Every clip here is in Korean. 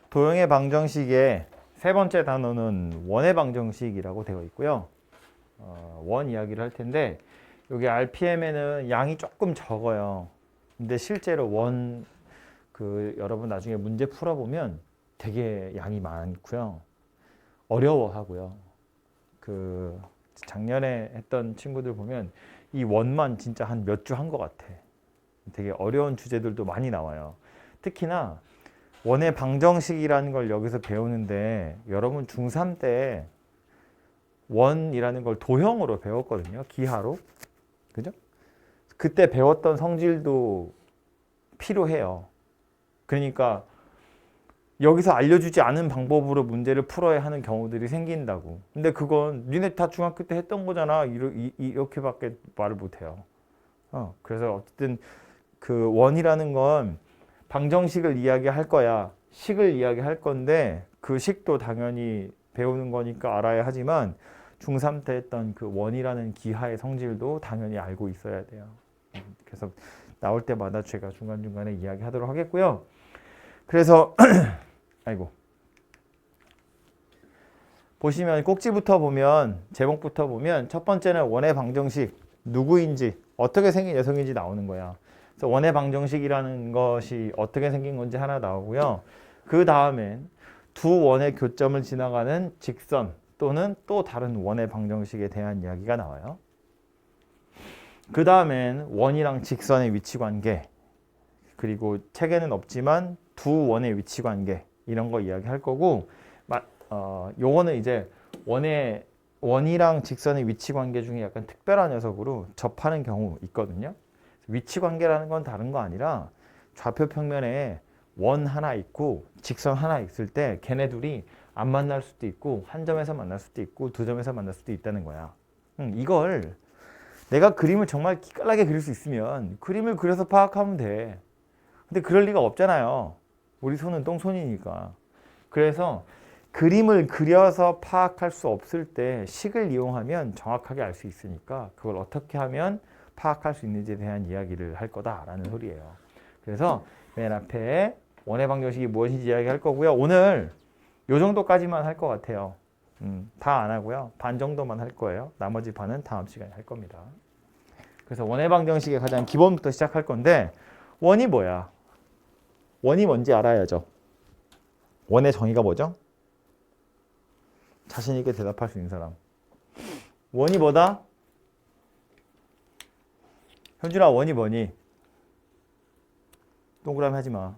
도형의 방정식의 세 번째 단어는 원의 방정식이라고 되어 있고요. 원 이야기를 할 텐데 여기 RPM에는 양이 조금 적어요. 근데 실제로 여러분 나중에 문제 풀어보면 되게 양이 많고요. 어려워하고요. 작년에 했던 친구들 보면 이 원만 진짜 한 몇 주 한 것 같아. 되게 어려운 주제들도 많이 나와요. 특히나 원의 방정식이라는 걸 여기서 배우는데 여러분 중3 때 원이라는 걸 도형으로 배웠거든요. 기하로. 그죠? 그때 배웠던 성질도 필요해요. 그러니까 여기서 알려주지 않은 방법으로 문제를 풀어야 하는 경우들이 생긴다고. 근데 그건 니네 다 중학교 때 했던 거잖아. 이렇게밖에 말을 못해요. 그래서 어쨌든 그 원이라는 건 방정식을 이야기할 거야. 식을 이야기할 건데 그 식도 당연히 배우는 거니까 알아야 하지만 중3 때 했던 그 원이라는 기하의 성질도 당연히 알고 있어야 돼요. 그래서 나올 때마다 제가 중간중간에 이야기하도록 하겠고요. 그래서 아이고 보시면 꼭지부터 보면 제목부터 보면 첫 번째는 원의 방정식 누구인지 어떻게 생긴 녀석인지 나오는 거야. 그래서 원의 방정식이라는 것이 어떻게 생긴 건지 하나 나오고요. 그 다음엔 두 원의 교점을 지나가는 직선 또는 또 다른 원의 방정식에 대한 이야기가 나와요. 그 다음엔 원이랑 직선의 위치관계 그리고 책에는 없지만 두 원의 위치관계 이런 거 이야기할 거고 요거는 이제 원이랑 직선의 위치관계 중에 약간 특별한 녀석으로 접하는 경우 있거든요. 위치관계라는 건 다른 거 아니라 좌표 평면에 원 하나 있고 직선 하나 있을 때 걔네 둘이 안 만날 수도 있고 한 점에서 만날 수도 있고 두 점에서 만날 수도 있다는 거야. 이걸 내가 그림을 정말 기깔나게 그릴 수 있으면 그림을 그려서 파악하면 돼. 근데 그럴 리가 없잖아요. 우리 손은 똥손이니까. 그래서 그림을 그려서 파악할 수 없을 때 식을 이용하면 정확하게 알 수 있으니까 그걸 어떻게 하면 파악할 수 있는지에 대한 이야기를 할 거다라는 소리예요. 그래서 맨 앞에 원의 방정식이 무엇인지 이야기할 거고요. 오늘 요 정도까지만 할 것 같아요. 다 안 하고요. 반 정도만 할 거예요. 나머지 반은 다음 시간에 할 겁니다. 그래서 원의 방정식의 가장 기본부터 시작할 건데 원이 뭐야? 원이 뭔지 알아야죠. 원의 정의가 뭐죠? 자신 있게 대답할 수 있는 사람. 원이 뭐다? 현준아 원이 뭐니? 동그라미 하지 마.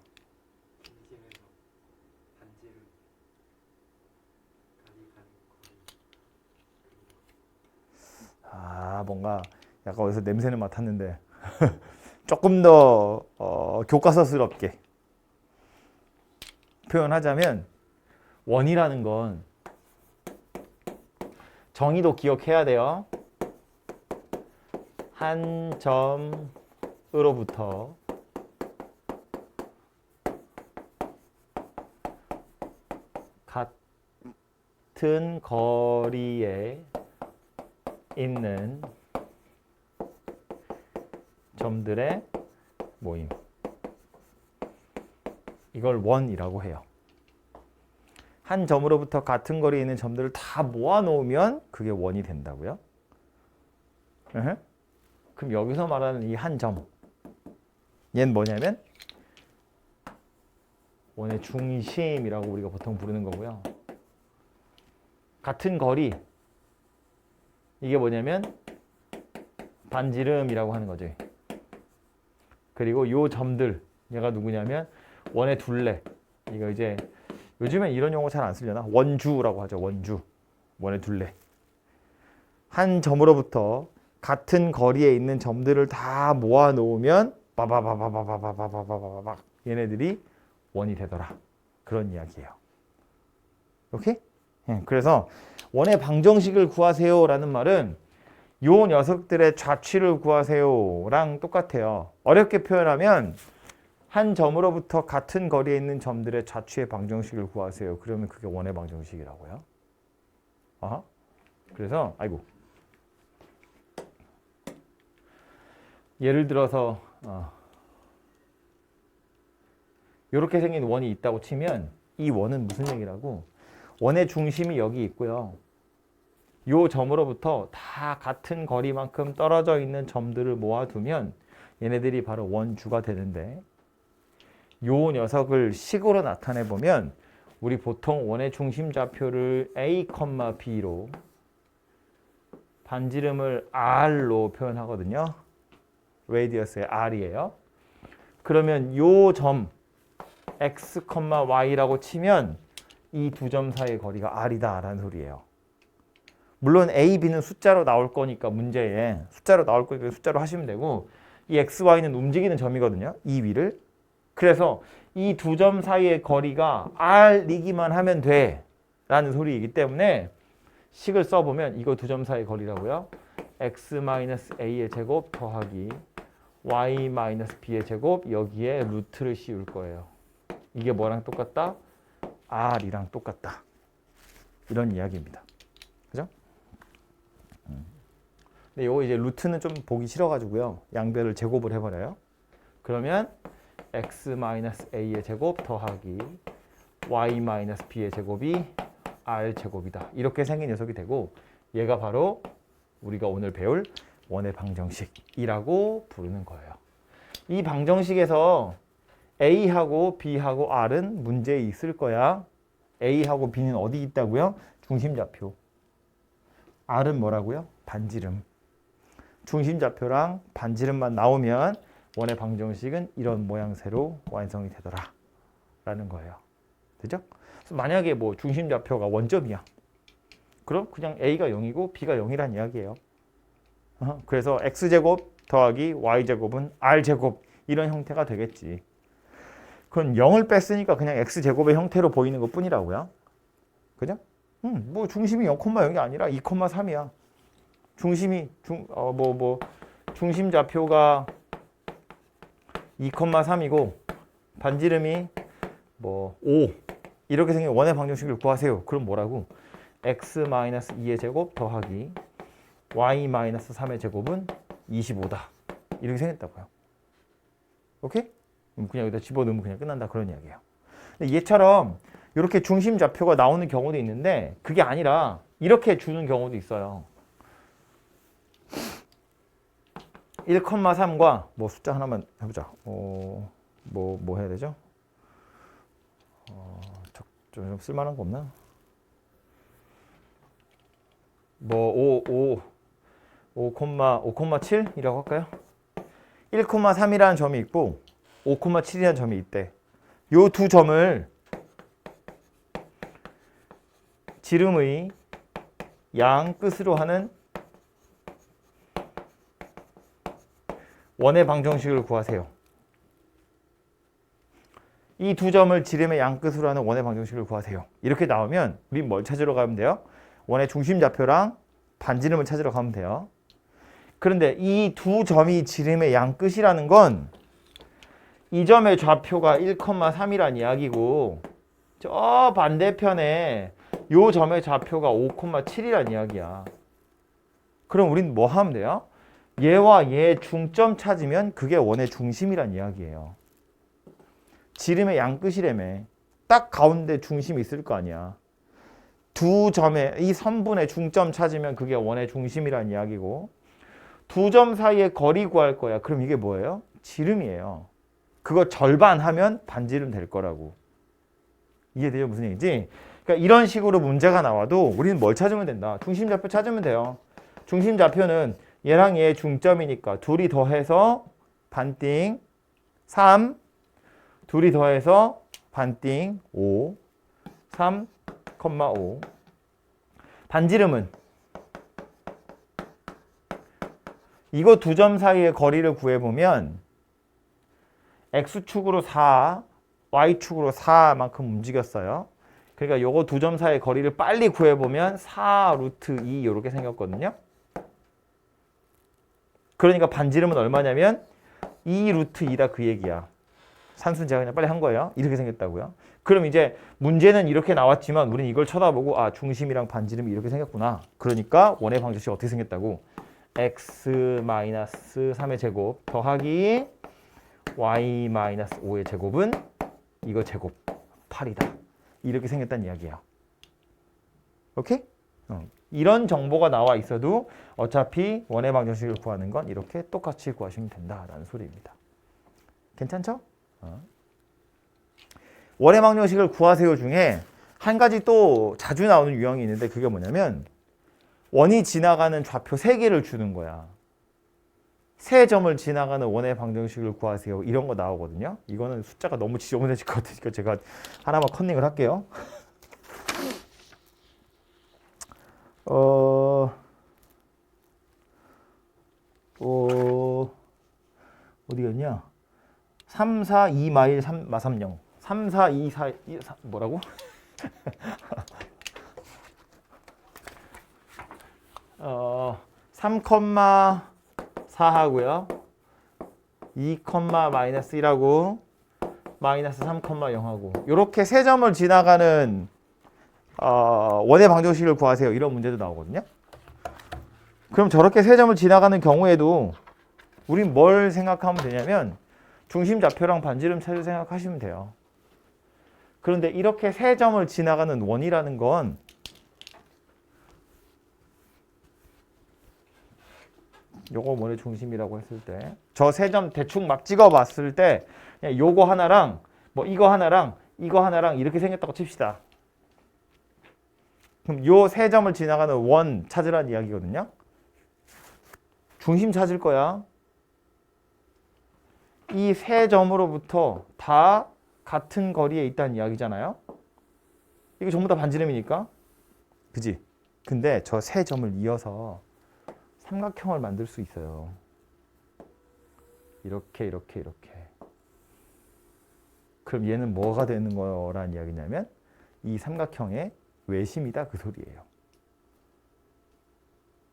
뭔가 약간 어디서 냄새는 맡았는데 조금 더 교과서스럽게 표현하자면 원이라는 건 정의도 기억해야 돼요. 한 점으로부터 같은 거리에 있는 점들의 모임. 이걸 원이라고 해요. 한 점으로부터 같은 거리에 있는 점들을 다 모아놓으면 그게 원이 된다고요? 그럼 여기서 말하는 이 한 점, 얘는 뭐냐면 원의 중심이라고 우리가 보통 부르는 거고요. 같은 거리, 이게 뭐냐면 반지름이라고 하는 거죠. 그리고 요 점들, 얘가 누구냐면 원의 둘레. 이거 이제 요즘엔 이런 용어 잘 안 쓰려나? 원주라고 하죠. 원주. 원의 둘레. 한 점으로부터 같은 거리에 있는 점들을 다 모아 놓으면 바바바바바바바바바바바 얘네들이 원이 되더라. 그런 이야기예요. 오케이? 그래서 원의 방정식을 구하세요라는 말은 요 녀석들의 좌취를 구하세요랑 똑같아요. 어렵게 표현하면 한 점으로부터 같은 거리에 있는 점들의 좌취의 방정식을 구하세요. 그러면 그게 원의 방정식이라고요. 그래서 예를 들어서 이렇게 생긴 원이 있다고 치면 이 원은 무슨 얘기라고? 원의 중심이 여기 있고요. 요 점으로부터 다 같은 거리만큼 떨어져 있는 점들을 모아두면 얘네들이 바로 원주가 되는데, 요 녀석을 식으로 나타내 보면 우리 보통 원의 중심 좌표를 A, B로 반지름을 R로 표현하거든요. 레디어스의 R이에요. 그러면 요 점 X, Y라고 치면 이 두 점 사이의 거리가 R이다 라는 소리예요. 물론 A, B는 숫자로 나올 거니까 문제에 숫자로 나올 거니까 숫자로 하시면 되고, 이 X, Y는 움직이는 점이거든요. 이 위를. 그래서 이 두 점 사이의 거리가 R이기만 하면 돼 라는 소리이기 때문에 식을 써보면 이거 두 점 사이의 거리라고요. X-A의 제곱 더하기 Y-B의 제곱, 여기에 루트를 씌울 거예요. 이게 뭐랑 똑같다? R이랑 똑같다. 이런 이야기입니다. 그죠? 근데 요거 이제 루트는 좀 보기 싫어가지고요. 양변을 제곱을 해버려요. 그러면 X-A의 제곱 더하기 Y-B의 제곱이 R 제곱이다. 이렇게 생긴 녀석이 되고, 얘가 바로 우리가 오늘 배울 원의 방정식이라고 부르는 거예요. 이 방정식에서 A하고 B하고 R은 문제에 있을 거야. A하고 B는 어디 있다고요? 중심좌표. R은 뭐라고요? 반지름. 중심좌표랑 반지름만 나오면 원의 방정식은 이런 모양새로 완성이 되더라 라는 거예요. 되죠? 그래서 만약에 뭐 중심좌표가 원점이야. 그럼 그냥 A가 0이고 B가 0이란 이야기예요. 그래서 X제곱 더하기 Y제곱은 R제곱, 이런 형태가 되겠지. 그건 0을 뺐으니까 그냥 X제곱의 형태로 보이는 것 뿐이라고요. 그죠? 뭐 중심이 0,0이 아니라 2,3이야. 중심이 중심좌표가 2,3이고 반지름이 뭐 5 이렇게 생긴 원의 방정식을 구하세요. 그럼 뭐라고? X-2의 제곱 더하기 Y-3의 제곱은 25다. 이렇게 생겼다고요. 오케이? 그냥 여기다 집어넣으면 그냥 끝난다, 그런 이야기예요. 근데 얘처럼 이렇게 중심 좌표가 나오는 경우도 있는데, 그게 아니라 이렇게 주는 경우도 있어요. 1,3과 뭐 숫자 하나만 해보자. 뭐 해야 되죠? 좀 쓸만한 거 없나? 뭐 5,7이라고 할까요? 1,3이라는 점이 있고 5,7이라는 점이 있대. 요 두 점을 지름의 양 끝으로 하는 원의 방정식을 구하세요. 이 두 점을 지름의 양 끝으로 하는 원의 방정식을 구하세요. 이렇게 나오면 우린 뭘 찾으러 가면 돼요? 원의 중심좌표랑 반지름을 찾으러 가면 돼요. 그런데 이 두 점이 지름의 양 끝이라는 건 이 점의 좌표가 1,3이란 이야기고, 저 반대편에 이 점의 좌표가 5,7이란 이야기야. 그럼 우린 뭐 하면 돼요? 얘와 얘 중점 찾으면 그게 원의 중심이란 이야기예요. 지름의 양 끝이라며. 딱 가운데 중심이 있을 거 아니야. 두 점의 이 선분의 중점 찾으면 그게 원의 중심이란 이야기고, 두 점 사이의 거리 구할 거야. 그럼 이게 뭐예요? 지름이에요. 그거 절반 하면 반지름 될 거라고. 이해돼요? 무슨 얘기지? 그러니까 이런 식으로 문제가 나와도 우리는 뭘 찾으면 된다? 중심좌표 찾으면 돼요. 중심좌표는 얘랑 얘 중점이니까 둘이 더해서 반띵 3, 둘이 더해서 반띵 5, 3,5. 반지름은 이거 두 점 사이의 거리를 구해보면 X축으로 4, Y축으로 4만큼 움직였어요. 그러니까 요거 두 점 사이의 거리를 빨리 구해보면 4 루트 2 이렇게 생겼거든요. 그러니까 반지름은 얼마냐면 2 루트 2다 그 얘기야. 산수는 제가 그냥 빨리 한 거예요. 이렇게 생겼다고요. 그럼 이제 문제는 이렇게 나왔지만 우리는 이걸 쳐다보고 아, 중심이랑 반지름이 이렇게 생겼구나. 그러니까 원의 방정식이 어떻게 생겼다고? X-3의 제곱 더하기 Y-5의 제곱은 이거 제곱 8이다. 이렇게 생겼다는 이야기예요. 오케이? 이런 정보가 나와 있어도 어차피 원의 방정식을 구하는 건 이렇게 똑같이 구하시면 된다라는 소리입니다. 괜찮죠? 원의 방정식을 구하세요 중에 한 가지 또 자주 나오는 유형이 있는데 그게 뭐냐면 원이 지나가는 좌표 3개를 주는 거야. 3점을 지나가는 원의 방정식을 구하세요. 이런 거 나오거든요. 이거는 숫자가 너무 지저분해질 것 같으니까 제가 하나만 컨닝을 할게요. 어디였냐? 3, 4, 2, 마일 3, 마 3, 0. 3, 4, 2, 4, 2 4 뭐라고? 3,4 하고요. 2, 마이너스 1하고 마이너스 3,0 하고 이렇게 3점을 지나가는 원의 방정식을 구하세요. 이런 문제도 나오거든요. 그럼 저렇게 3점을 지나가는 경우에도 우린 뭘 생각하면 되냐면 중심 좌표랑 반지름 차를 생각하시면 돼요. 그런데 이렇게 3점을 지나가는 원이라는 건 요거 원의 중심이라고 했을 때 저 3점 대충 막 찍어봤을 때 그냥 요거 하나랑 뭐 이거 하나랑 이렇게 생겼다고 칩시다. 그럼 요 3점을 지나가는 원 찾으라는 이야기거든요. 중심 찾을 거야. 이 3점으로부터 다 같은 거리에 있다는 이야기잖아요. 이거 전부 다 반지름이니까. 그지? 근데 저 3점을 이어서 삼각형을 만들 수 있어요. 이렇게. 그럼 얘는 뭐가 되는 거라는 이야기냐면 이 삼각형의 외심이다 그 소리예요.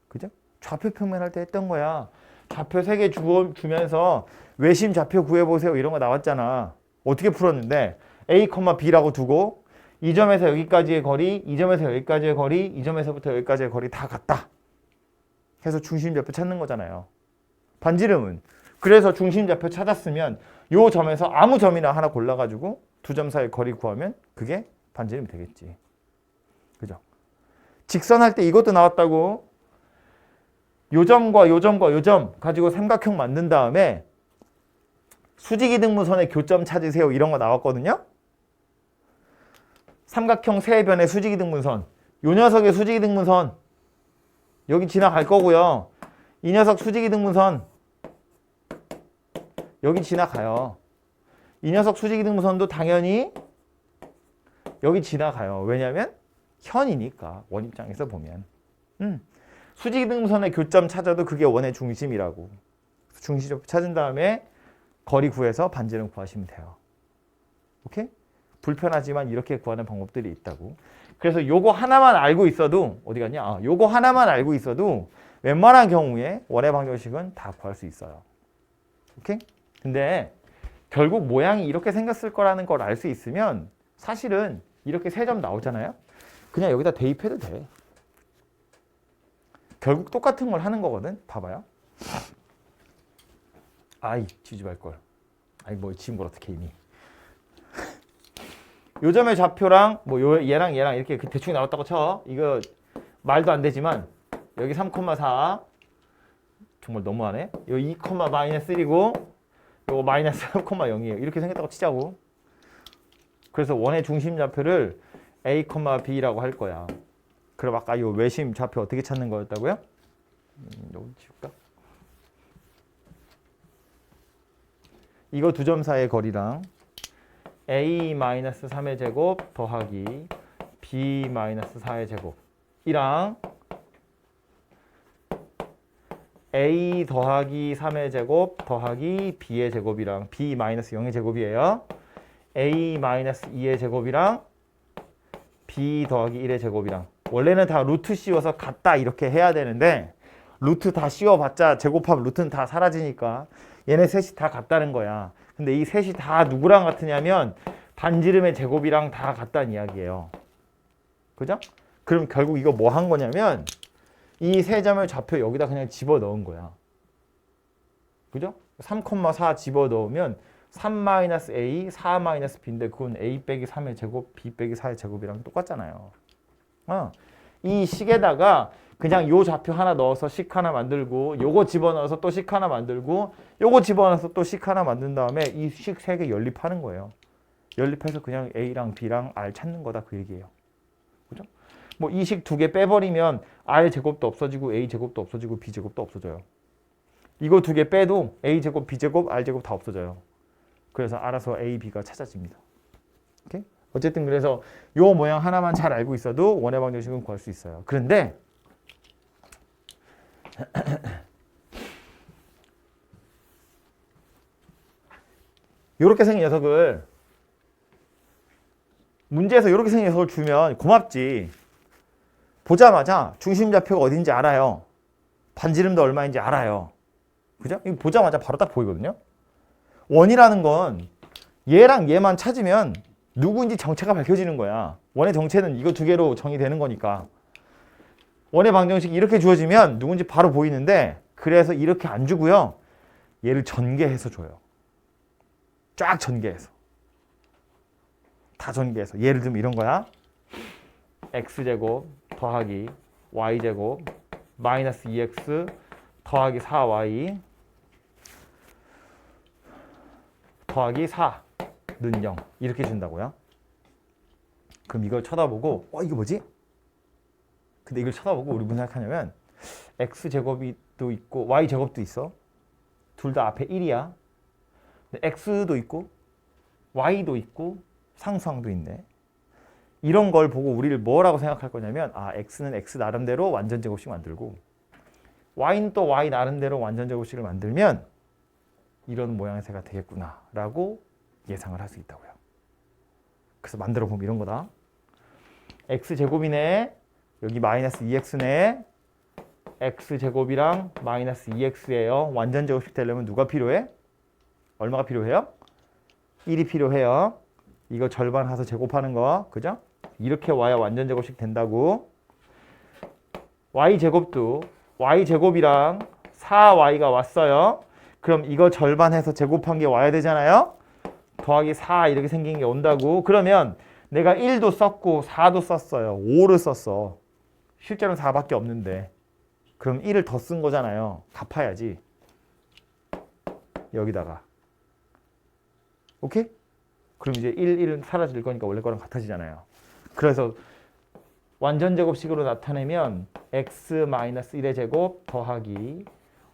그죠? 좌표 평면할 때 했던 거야. 좌표 3개 주면서 외심 좌표 구해보세요 이런 거 나왔잖아. 어떻게 풀었는데 A, B라고 두고 이 점에서 여기까지의 거리, 이 점에서 여기까지의 거리, 이 점에서부터 여기까지의 거리 다 같다. 해서 중심 좌표 찾는 거잖아요. 반지름은 그래서 중심 좌표 찾았으면 요 점에서 아무 점이나 하나 골라가지고 두 점 사이 거리 구하면 그게 반지름이 되겠지. 그죠? 직선할 때 이것도 나왔다고. 요 점과 요 점과 요 점 가지고 삼각형 만든 다음에 수직이등분선의 교점 찾으세요. 이런 거 나왔거든요. 삼각형 세 변의 수직이등분선. 요 녀석의 수직이등분선 여기 지나갈 거고요. 이 녀석 수직이등분선 여기 지나가요. 이 녀석 수직이등분선도 당연히 여기 지나가요. 왜냐하면 현이니까 원 입장에서 보면. 수직이등분선의 교점 찾아도 그게 원의 중심이라고. 중심 찾은 다음에 거리 구해서 반지름 구하시면 돼요. 오케이? 불편하지만 이렇게 구하는 방법들이 있다고. 그래서 요거 하나만 알고 있어도 어디 갔냐? 요거 하나만 알고 있어도 웬만한 경우에 원의 방정식은 다 구할 수 있어요. 오케이? 근데 결국 모양이 이렇게 생겼을 거라는 걸 알 수 있으면 사실은 이렇게 3점 나오잖아요. 그냥 여기다 대입해도 돼. 결국 똑같은 걸 하는 거거든. 봐봐요. 아이, 지지말 걸. 아이, 뭐 지금 걸 어떻게 이미. 요 점의 좌표랑 뭐 얘랑 이렇게 대충 나왔다고 쳐. 이거 말도 안 되지만 여기 3,4 정말 너무하네. 여기 2, 마이너스 1이고 요거 마이너스 3,0이에요. 이렇게 생겼다고 치자고. 그래서 원의 중심 좌표를 A, B라고 할 거야. 그럼 아까 요 외심 좌표 어떻게 찾는 거였다고요? 여기 지울까? 이거 두 점 사이의 거리랑 A-3의 제곱 더하기 B-4의 제곱이랑 A 더하기 3의 제곱 더하기 B의 제곱이랑 B-0의 제곱이에요. A-2의 제곱이랑 B 더하기 1의 제곱이랑 원래는 다 루트 씌워서 같다 이렇게 해야 되는데 루트 다 씌워봤자 제곱하면 루트는 다 사라지니까 얘네 셋이 다 같다는 거야. 근데 이 셋이 다 누구랑 같으냐면 반지름의 제곱이랑 다 같다는 이야기예요. 그죠? 그럼 결국 이거 뭐 한 거냐면 이 세 점을 좌표 여기다 그냥 집어넣은 거야. 그죠? 3,4 집어넣으면 3-a, 4-b인데 그건 a 빼기 3의 제곱, b 빼기 4의 제곱이랑 똑같잖아요. 이 식에다가 그냥 요 좌표 하나 넣어서 식 하나 만들고 요거 집어넣어서 또 식 하나 만들고 요거 집어넣어서 또 식 하나 만든 다음에 이 식 3개 연립하는 거예요. 연립해서 그냥 a랑 b랑 r 찾는 거다 그 얘기예요. 그죠? 뭐 이 식 2개 빼버리면 r 제곱도 없어지고 a 제곱도 없어지고 b 제곱도 없어져요. 이거 2개 빼도 a 제곱, b 제곱, r 제곱 다 없어져요. 그래서 알아서 a, b가 찾아집니다. 오케이? 어쨌든 그래서 요 모양 하나만 잘 알고 있어도 원의 방정식은 구할 수 있어요. 그런데 요렇게 생긴 녀석을 문제에서 요렇게 생긴 녀석을 주면 고맙지. 보자마자 중심좌표가 어딘지 알아요. 반지름도 얼마인지 알아요. 그죠? 이거 보자마자 바로 딱 보이거든요. 원이라는 건 얘랑 얘만 찾으면 누구인지 정체가 밝혀지는 거야. 원의 정체는 이거 2개로 정의되는 거니까. 원의 방정식이 이렇게 주어지면 누군지 바로 보이는데 그래서 이렇게 안 주고요. 얘를 전개해서 줘요. 쫙 전개해서. 다 전개해서. 예를 들면 이런 거야. x제곱 더하기 y제곱 마이너스 2x 더하기 4y 더하기 4는 0 이렇게 준다고요. 그럼 이걸 쳐다보고 이거 뭐지? 근데 이걸 쳐다보고 우리 무슨 생각하냐면 x제곱이 또 있고 y제곱도 있어. 둘 다 앞에 1이야. 근데 x도 있고 y도 있고 상수항도 있네. 이런 걸 보고 우리를 뭐라고 생각할 거냐면 x는 x 나름대로 완전제곱식 만들고 y는 또 y 나름대로 완전제곱식을 만들면 이런 모양의 새가 되겠구나 라고 예상을 할 수 있다고요. 그래서 만들어 보면 이런 거다. x제곱이네. 여기 마이너스 2x네. x제곱이랑 마이너스 2x예요. 완전제곱식 되려면 누가 필요해? 얼마가 필요해요? 1이 필요해요. 이거 절반 해서 제곱하는 거. 그죠? 이렇게 와야 완전제곱식 된다고. y제곱도 y제곱이랑 4y가 왔어요. 그럼 이거 절반해서 제곱한 게 와야 되잖아요. 더하기 4 이렇게 생긴 게 온다고. 그러면 내가 1도 썼고 4도 썼어요. 5를 썼어. 실제로는 4밖에 없는데. 그럼 1을 더 쓴 거잖아요. 갚아야지. 여기다가. 오케이? 그럼 이제 1은 사라질 거니까 원래 거랑 같아지잖아요. 그래서 완전제곱식으로 나타내면 x-1의 제곱 더하기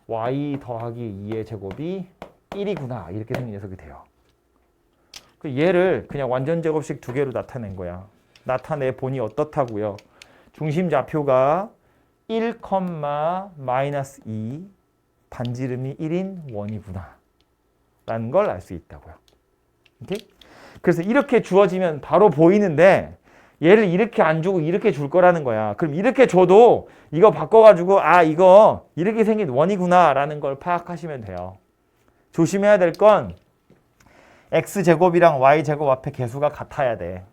y 더하기 2의 제곱이 1이구나. 이렇게 생긴 녀석이 돼요. 얘를 그냥 완전제곱식 2개로 나타낸 거야. 나타내 보니 어떻다고요? 중심좌표가 1, 마이너스 2 반지름이 1인 원이구나 라는 걸 알 수 있다고요. 오케이? 그래서 이렇게 주어지면 바로 보이는데 얘를 이렇게 안 주고 이렇게 줄 거라는 거야. 그럼 이렇게 줘도 이거 바꿔가지고 이거 이렇게 생긴 원이구나 라는 걸 파악하시면 돼요. 조심해야 될 건 x제곱이랑 y제곱 앞에 개수가 같아야 돼.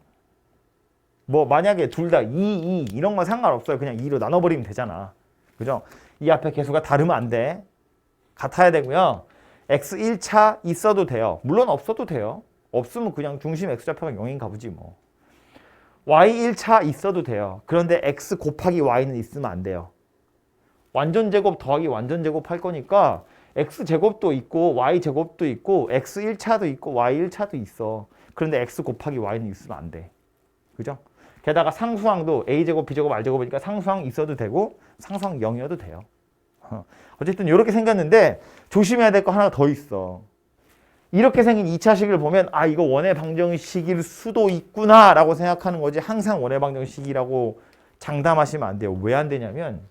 뭐 만약에 둘 다 2 이런 건 상관없어요. 그냥 2로 나눠버리면 되잖아. 그죠? 이 앞에 개수가 다르면 안 돼. 같아야 되고요. x 1차 있어도 돼요. 물론 없어도 돼요. 없으면 그냥 중심 x좌표가 0인가 보지 뭐. y 1차 있어도 돼요. 그런데 x 곱하기 y는 있으면 안 돼요. 완전제곱 더하기 완전제곱 할 거니까 x제곱도 있고 y제곱도 있고 x 1차도 있고 y 1차도 있어. 그런데 x 곱하기 y는 있으면 안 돼. 그죠? 게다가 상수항도 a제곱, b제곱, r제곱이니까 상수항 있어도 되고 상수항 0이어도 돼요. 어쨌든 이렇게 생겼는데 조심해야 될 거 하나 더 있어. 이렇게 생긴 2차식을 보면 이거 원의 방정식일 수도 있구나 라고 생각하는 거지 항상 원의 방정식이라고 장담하시면 안 돼요. 왜 안 되냐면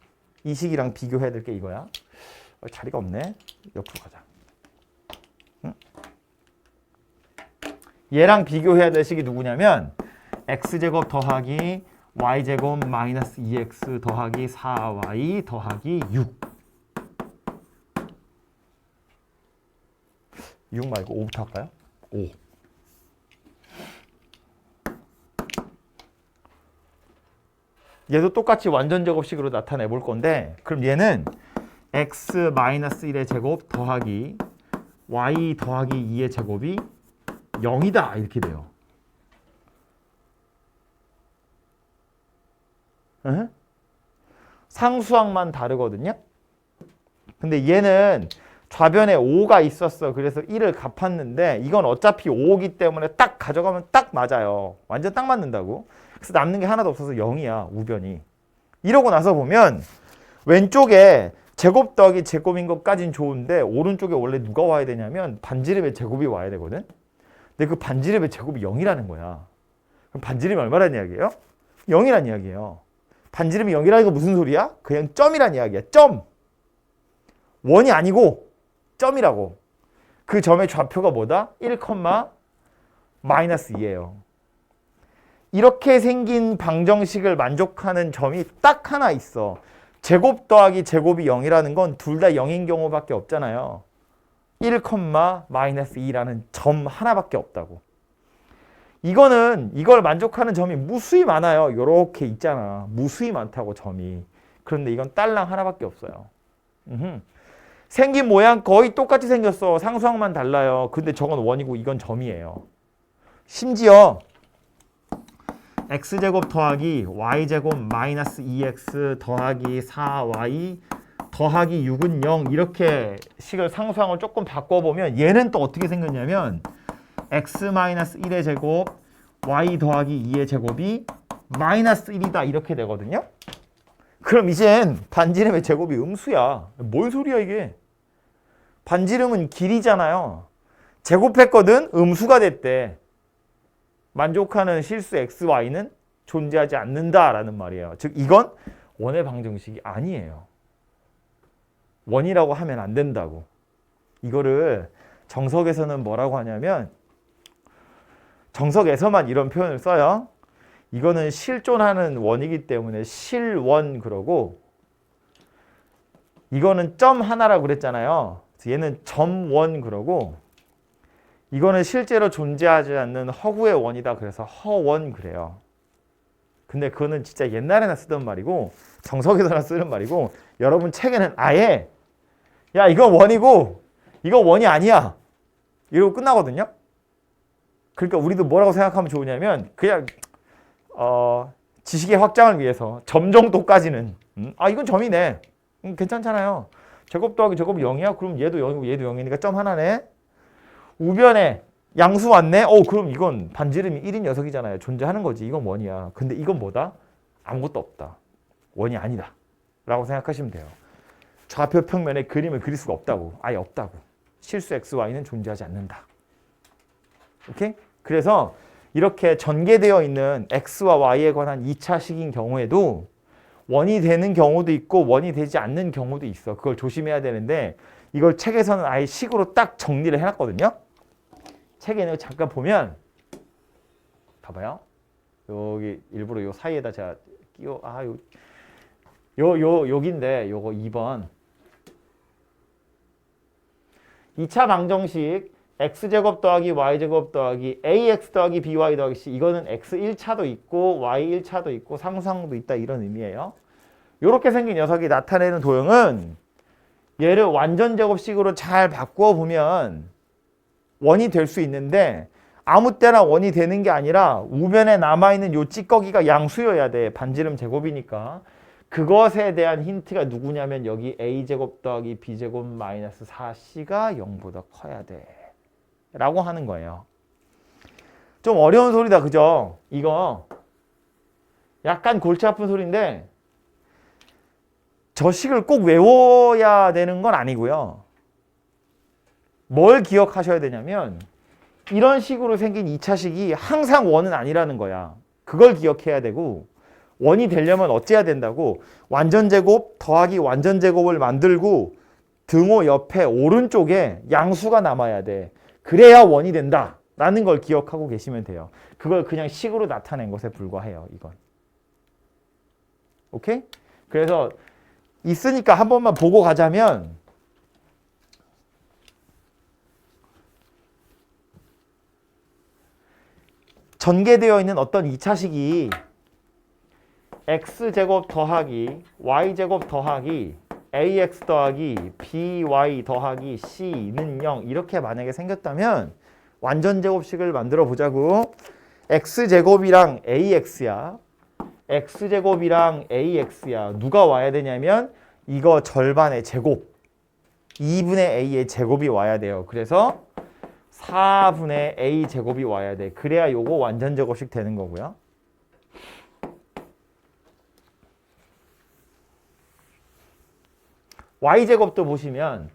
이 식이랑 비교해야 될 게 이거야. 자리가 없네. 옆으로 가자. 응? 얘랑 비교해야 될 식이 누구냐면 x제곱 더하기 y제곱 마이너스 2x 더하기 4y 더하기 6. 6 말고 5부터 할까요? 5. 얘도 똑같이 완전제곱식으로 나타내 볼 건데 그럼 얘는 x-1의 제곱 더하기 y 더하기 2의 제곱이 0이다 이렇게 돼요. 에? 상수항만 다르거든요. 근데 얘는 좌변에 5가 있었어. 그래서 1을 갚았는데 이건 어차피 5기 때문에 딱 가져가면 딱 맞아요. 완전 딱 맞는다고. 그래서 남는 게 하나도 없어서 0이야. 우변이. 이러고 나서 보면 왼쪽에 제곱 더하기 제곱인 것까진 좋은데 오른쪽에 원래 누가 와야 되냐면 반지름의 제곱이 와야 되거든. 근데 그 반지름의 제곱이 0이라는 거야. 그럼 반지름이 얼마라는 이야기예요? 0이라는 이야기예요. 반지름이 0이라는 거 무슨 소리야? 그냥 점이란 이야기야. 점. 원이 아니고 점이라고. 그 점의 좌표가 뭐다? 1, 마이너스 2예요. 이렇게 생긴 방정식을 만족하는 점이 딱 하나 있어. 제곱 더하기 제곱이 0이라는 건 둘 다 0인 경우밖에 없잖아요. 1, 마이너스 2라는 점 하나밖에 없다고. 이걸 만족하는 점이 무수히 많아요. 요렇게 있잖아. 무수히 많다고 점이. 그런데 이건 딸랑 하나밖에 없어요. 생긴 모양 거의 똑같이 생겼어. 상수항만 달라요. 근데 저건 원이고 이건 점이에요. 심지어 x제곱 더하기 y제곱 마이너스 2x 더하기 4y 더하기 6은 0 이렇게 식을 상수항을 조금 바꿔보면 얘는 또 어떻게 생겼냐면 x 마이너스 1의 제곱 y 더하기 2의 제곱이 마이너스 1이다 이렇게 되거든요. 그럼 이젠 반지름의 제곱이 음수야. 뭔 소리야 이게. 반지름은 길이잖아요. 제곱했거든. 음수가 됐대. 만족하는 실수 x, y는 존재하지 않는다라는 말이에요. 즉 이건 원의 방정식이 아니에요. 원이라고 하면 안 된다고. 이거를 정석에서는 뭐라고 하냐면 정석에서만 이런 표현을 써요. 이거는 실존하는 원이기 때문에 실원 그러고 이거는 점 하나라고 그랬잖아요. 얘는 점원 그러고 이거는 실제로 존재하지 않는 허구의 원이다. 그래서 허원 그래요. 근데 그거는 진짜 옛날에나 쓰던 말이고 정석에서나 쓰는 말이고 여러분 책에는 아예 야 이건 원이고 이건 원이 아니야 이러고 끝나거든요. 그러니까 우리도 뭐라고 생각하면 좋으냐면 그냥 지식의 확장을 위해서 점 정도까지는 이건 점이네. 괜찮잖아요. 제곱 더하기 제곱이 0이야? 그럼 얘도 0이고 얘도 0이니까 점 하나네. 우변에 양수 왔네? 그럼 이건 반지름이 1인 녀석이잖아요. 존재하는 거지. 이건 원이야. 근데 이건 뭐다? 아무것도 없다. 원이 아니다. 라고 생각하시면 돼요. 좌표 평면에 그림을 그릴 수가 없다고. 아예 없다고. 실수 x, y는 존재하지 않는다. 오케이? 그래서 이렇게 전개되어 있는 x와 y에 관한 2차식인 경우에도 원이 되는 경우도 있고 원이 되지 않는 경우도 있어. 그걸 조심해야 되는데 이걸 책에서는 아예 식으로 딱 정리를 해놨거든요. 책에는 잠깐 보면 봐봐요. 여기 일부러 요 사이에다 제가 끼워 여기인데 요거 2번 2차 방정식 x제곱 더하기 y제곱 더하기 ax 더하기 by 더하기 c 이거는 x 1차도 있고 y 1차도 있고 상수항도 있다 이런 의미예요. 이렇게 생긴 녀석이 나타내는 도형은 얘를 완전 제곱식으로 잘 바꾸어 보면 원이 될 수 있는데 아무 때나 원이 되는 게 아니라 우변에 남아있는 요 찌꺼기가 양수여야 돼. 반지름 제곱이니까. 그것에 대한 힌트가 누구냐면 여기 a제곱 더하기 b제곱 마이너스 4c가 0보다 커야 돼. 라고 하는 거예요. 좀 어려운 소리다. 그죠? 이거 약간 골치 아픈 소리인데 저 식을 꼭 외워야 되는 건 아니고요. 뭘 기억하셔야 되냐면 이런 식으로 생긴 2차식이 항상 원은 아니라는 거야. 그걸 기억해야 되고 원이 되려면 어째야 된다고 완전제곱 더하기 완전제곱을 만들고 등호 옆에 오른쪽에 양수가 남아야 돼. 그래야 원이 된다 라는 걸 기억하고 계시면 돼요. 그걸 그냥 식으로 나타낸 것에 불과해요. 이건. 오케이? 그래서 있으니까 한 번만 보고 가자면 전개되어 있는 어떤 2차식이 x제곱 더하기 y제곱 더하기 ax 더하기 by 더하기 c는 0 이렇게 만약에 생겼다면 완전 제곱식을 만들어 보자고. x제곱이랑 ax야. x제곱이랑 ax야. 누가 와야 되냐면 이거 절반의 제곱. 2분의 a의 제곱이 와야 돼요. 그래서 4분의 a 제곱이 와야 돼. 그래야 요거 완전 제곱식 되는 거고요. y제곱도 보시면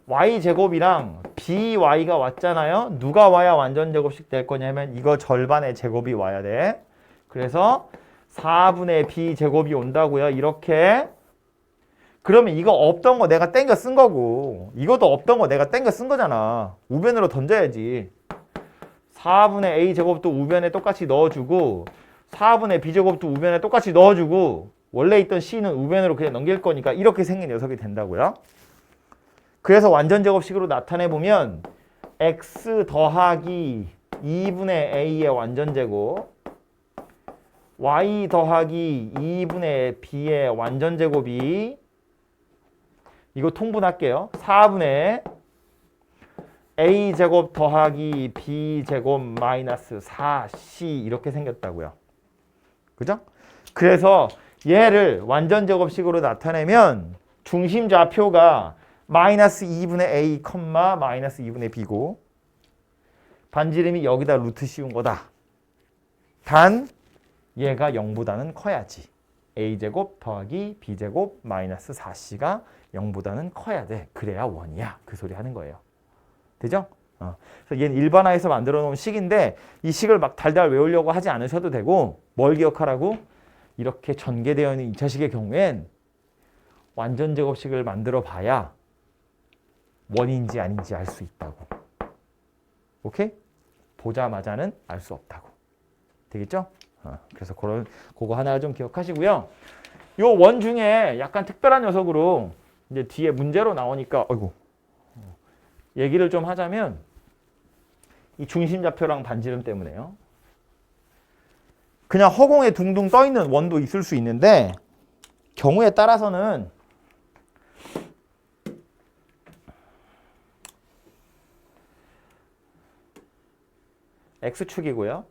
y제곱이랑 by가 왔잖아요. 누가 와야 완전 제곱식 될 거냐면 이거 절반의 제곱이 와야 돼. 그래서 4분의 b제곱이 온다고요. 이렇게. 그러면 이거 없던 거 내가 땡겨 쓴 거고 이것도 없던 거 내가 땡겨 쓴 거잖아. 우변으로 던져야지. 4분의 a제곱도 우변에 똑같이 넣어주고 4분의 b제곱도 우변에 똑같이 넣어주고 원래 있던 c는 우변으로 그냥 넘길 거니까 이렇게 생긴 녀석이 된다고요. 그래서 완전 제곱식으로 나타내보면 x 더하기 2분의 a의 완전 제곱 y 더하기 2분의 b의 완전 제곱이 이거 통분할게요. 4분의 a제곱 더하기 b제곱 마이너스 4c 이렇게 생겼다고요. 그죠? 그래서 얘를 완전 제곱식으로 나타내면 중심 좌표가 마이너스 2분의 a, 마이너스 2분의 b고 반지름이 여기다 루트 씌운 거다. 단 얘가 0보다는 커야지. a제곱 더하기 b제곱 마이너스 4c가 0보다는 커야 돼. 그래야 원이야. 그 소리 하는 거예요. 되죠? 그래서 얘는 일반화해서 만들어 놓은 식인데 이 식을 막 달달 외우려고 하지 않으셔도 되고 뭘 기억하라고? 이렇게 전개되어 있는 2차식의 경우엔 완전 제곱식을 만들어 봐야 원인지 아닌지 알 수 있다고. 오케이? 보자마자는 알 수 없다고. 되겠죠? 그래서 그거 하나 좀 기억하시고요. 요 원 중에 약간 특별한 녀석으로 이제 뒤에 문제로 나오니까 아이고 얘기를 좀 하자면 이 중심 좌표랑 반지름 때문에요. 그냥 허공에 둥둥 떠 있는 원도 있을 수 있는데 경우에 따라서는 x축이고요.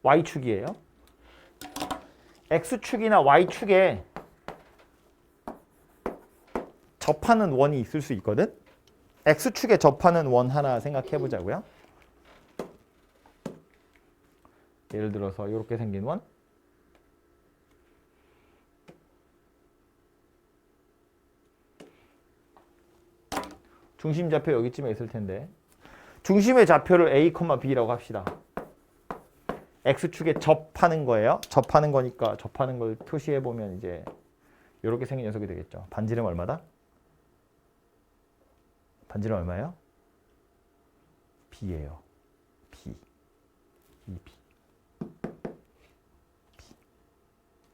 y축이에요. x축이나 y축에 접하는 원이 있을 수 있거든. x축에 접하는 원 하나 생각해 보자고요. 예를 들어서 이렇게 생긴 원. 중심 좌표 여기쯤에 있을 텐데 중심의 좌표를 a, b라고 합시다. x축에 접하는 거예요. 접하는 거니까 접하는 걸 표시해 보면 이제 이렇게 생긴 녀석이 되겠죠. 반지름 얼마다? 반지름 얼마예요? b예요. b. 이 b.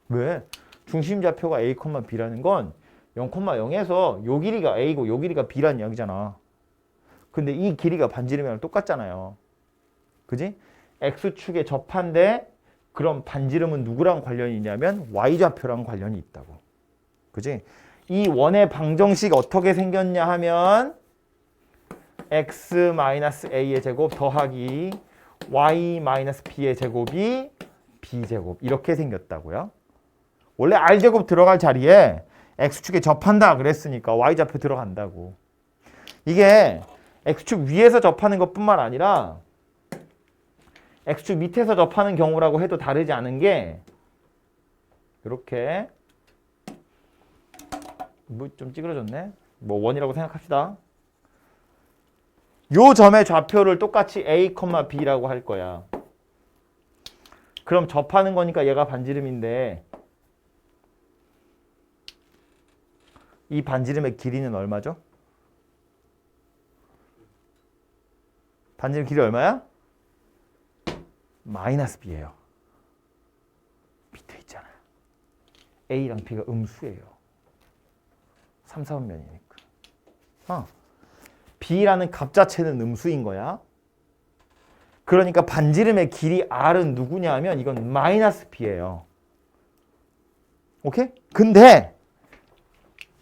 왜? 중심 좌표가 a, b라는 건 0,0에서 요 길이가 a고 요 길이가 b라는 이야기잖아. 근데 이 길이가 반지름이랑 똑같잖아요. 그지? x축에 접한데 그럼 반지름은 누구랑 관련이 있냐면 y좌표랑 관련이 있다고. 그지? 이 원의 방정식 어떻게 생겼냐 하면 x-a의 제곱 더하기 y-b의 제곱이 b제곱 이렇게 생겼다고요. 원래 r제곱 들어갈 자리에 x축에 접한다 그랬으니까 y좌표 들어간다고. 이게 x축 위에서 접하는 것뿐만 아니라 x축 밑에서 접하는 경우라고 해도 다르지 않은 게 이렇게 뭐 좀 찌그러졌네. 뭐 원이라고 생각합시다. 요 점의 좌표를 똑같이 a, b라고 할 거야. 그럼 접하는 거니까 얘가 반지름인데 이 반지름의 길이는 얼마죠? 반지름 길이 얼마야? 마이너스 b예요. 밑에 있잖아요. a랑 b가 음수예요. 3, 4분면이니까. b라는 값 자체는 음수인 거야. 그러니까 반지름의 길이 r은 누구냐 하면 이건 마이너스 b예요. 오케이? 근데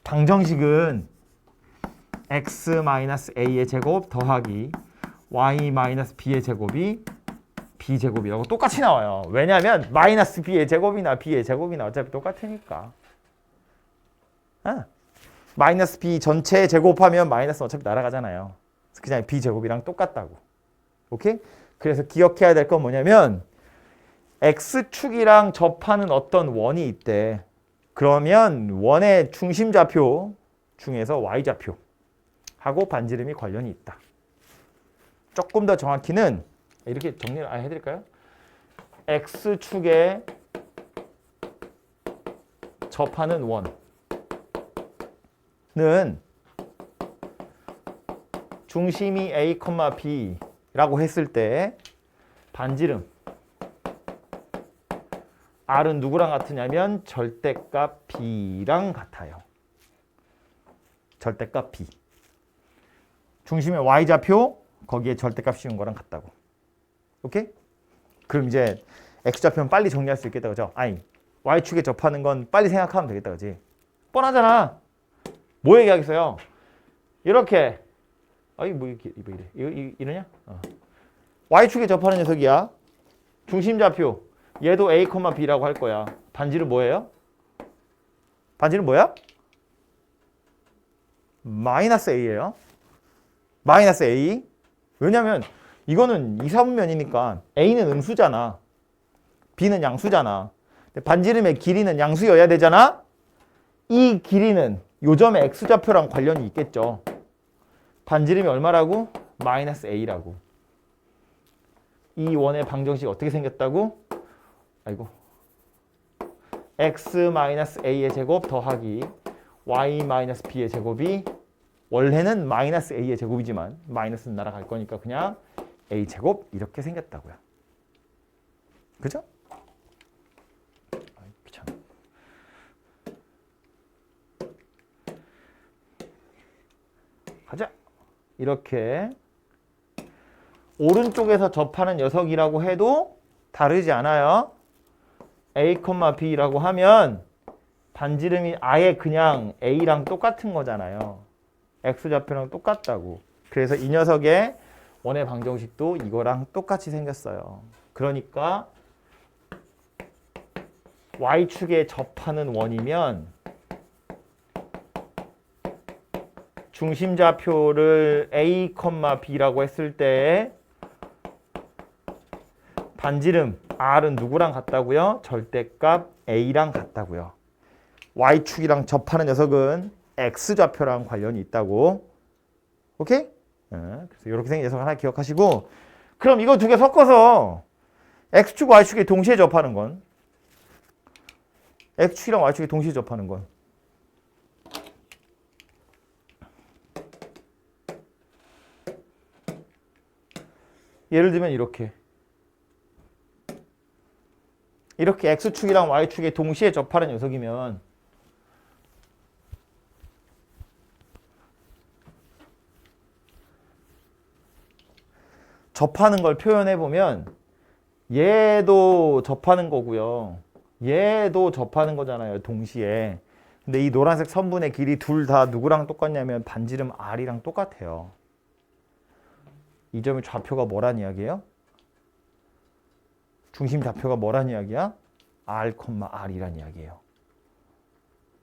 방정식은 x-a의 제곱 더하기 y-b의 제곱이 b제곱이라고 똑같이 나와요. 왜냐하면 마이너스 b의 제곱이나 b의 제곱이나 어차피 똑같으니까. 마이너스 b 전체 제곱하면 마이너스 어차피 날아가잖아요. 그냥 b제곱이랑 똑같다고. 오케이? 그래서 기억해야 될 건 뭐냐면 x축이랑 접하는 어떤 원이 있대. 그러면 원의 중심좌표 중에서 y좌표하고 반지름이 관련이 있다. 조금 더 정확히는 이렇게 정리를 해드릴까요? x축에 접하는 원은 중심이 a, b라고 했을 때 반지름 r은 누구랑 같으냐면 절대값 b랑 같아요. 절대값 b. 중심의 y좌표 거기에 절대값 씌운 거랑 같다고. 오케이? 그럼 이제 x좌표는 빨리 정리할 수 있겠다, 그죠? 아니, y축에 접하는 건 빨리 생각하면 되겠다, 그지? 뻔하잖아. 뭐 얘기하겠어요? 이렇게. 아이, 뭐 이래? 이러냐? y축에 접하는 녀석이야. 중심좌표. 얘도 a, b라고 할 거야. 반지름 뭐예요? 반지름 뭐야? 마이너스 a예요. 마이너스 a. 왜냐면 이거는 이사분면이니까 a는 음수잖아. b는 양수잖아. 반지름의 길이는 양수여야 되잖아. 이 길이는 요점의 x좌표랑 관련이 있겠죠. 반지름이 얼마라고? 마이너스 a라고. 이 원의 방정식이 어떻게 생겼다고? 아이고. x-a의 제곱 더하기 y-b의 제곱이 원래는 마이너스 a의 제곱이지만 마이너스는 날아갈 거니까 그냥 a 제곱 이렇게 생겼다고요. 그죠? 귀찮아. 가자. 이렇게 오른쪽에서 접하는 녀석이라고 해도 다르지 않아요. a, b라고 하면 반지름이 아예 그냥 a랑 똑같은 거잖아요. x좌표랑 똑같다고. 그래서 이 녀석의 원의 방정식도 이거랑 똑같이 생겼어요. 그러니까 y축에 접하는 원이면 중심좌표를 a, b라고 했을 때 반지름 r은 누구랑 같다고요? 절대값 a랑 같다고요. y축이랑 접하는 녀석은 x좌표랑 관련이 있다고. 오케이? 그래서 이렇게 생긴 녀석 하나 기억하시고, 그럼 이거 두 개 섞어서 x축, y축이 동시에 접하는 건, x축이랑 y축이 동시에 접하는 건 예를 들면 이렇게 x축이랑 y축이 동시에 접하는 녀석이면 접하는 걸 표현해 보면 얘도 접하는 거고요. 얘도 접하는 거잖아요. 동시에. 근데 이 노란색 선분의 길이 둘 다 누구랑 똑같냐면 반지름 r이랑 똑같아요. 이 점의 좌표가 뭐란 이야기예요? 중심 좌표가 뭐란 이야기야? r, r이란 이야기예요.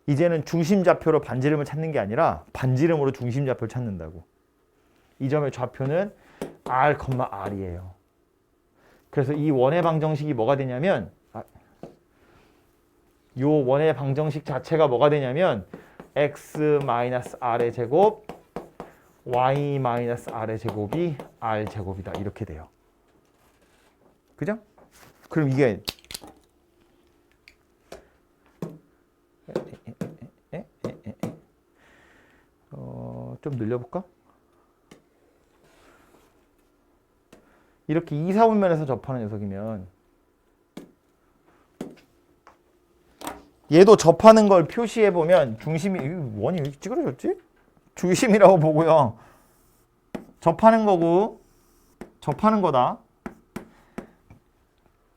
이제는 중심 좌표로 반지름을 찾는 게 아니라 반지름으로 중심 좌표를 찾는다고. 이 점의 좌표는 r, r이에요. 그래서 이 원의 방정식이 뭐가 되냐면 이 원의 방정식 자체가 뭐가 되냐면 x-r의 제곱 y-r의 제곱이 r 제곱이다. 이렇게 돼요. 그죠? 그럼 이게 좀 늘려볼까? 이렇게 이사분면에서 접하는 녀석이면 얘도 접하는 걸 표시해 보면 중심이 원이 왜 찌그러졌지? 중심이라고 보고요. 접하는 거고 접하는 거다.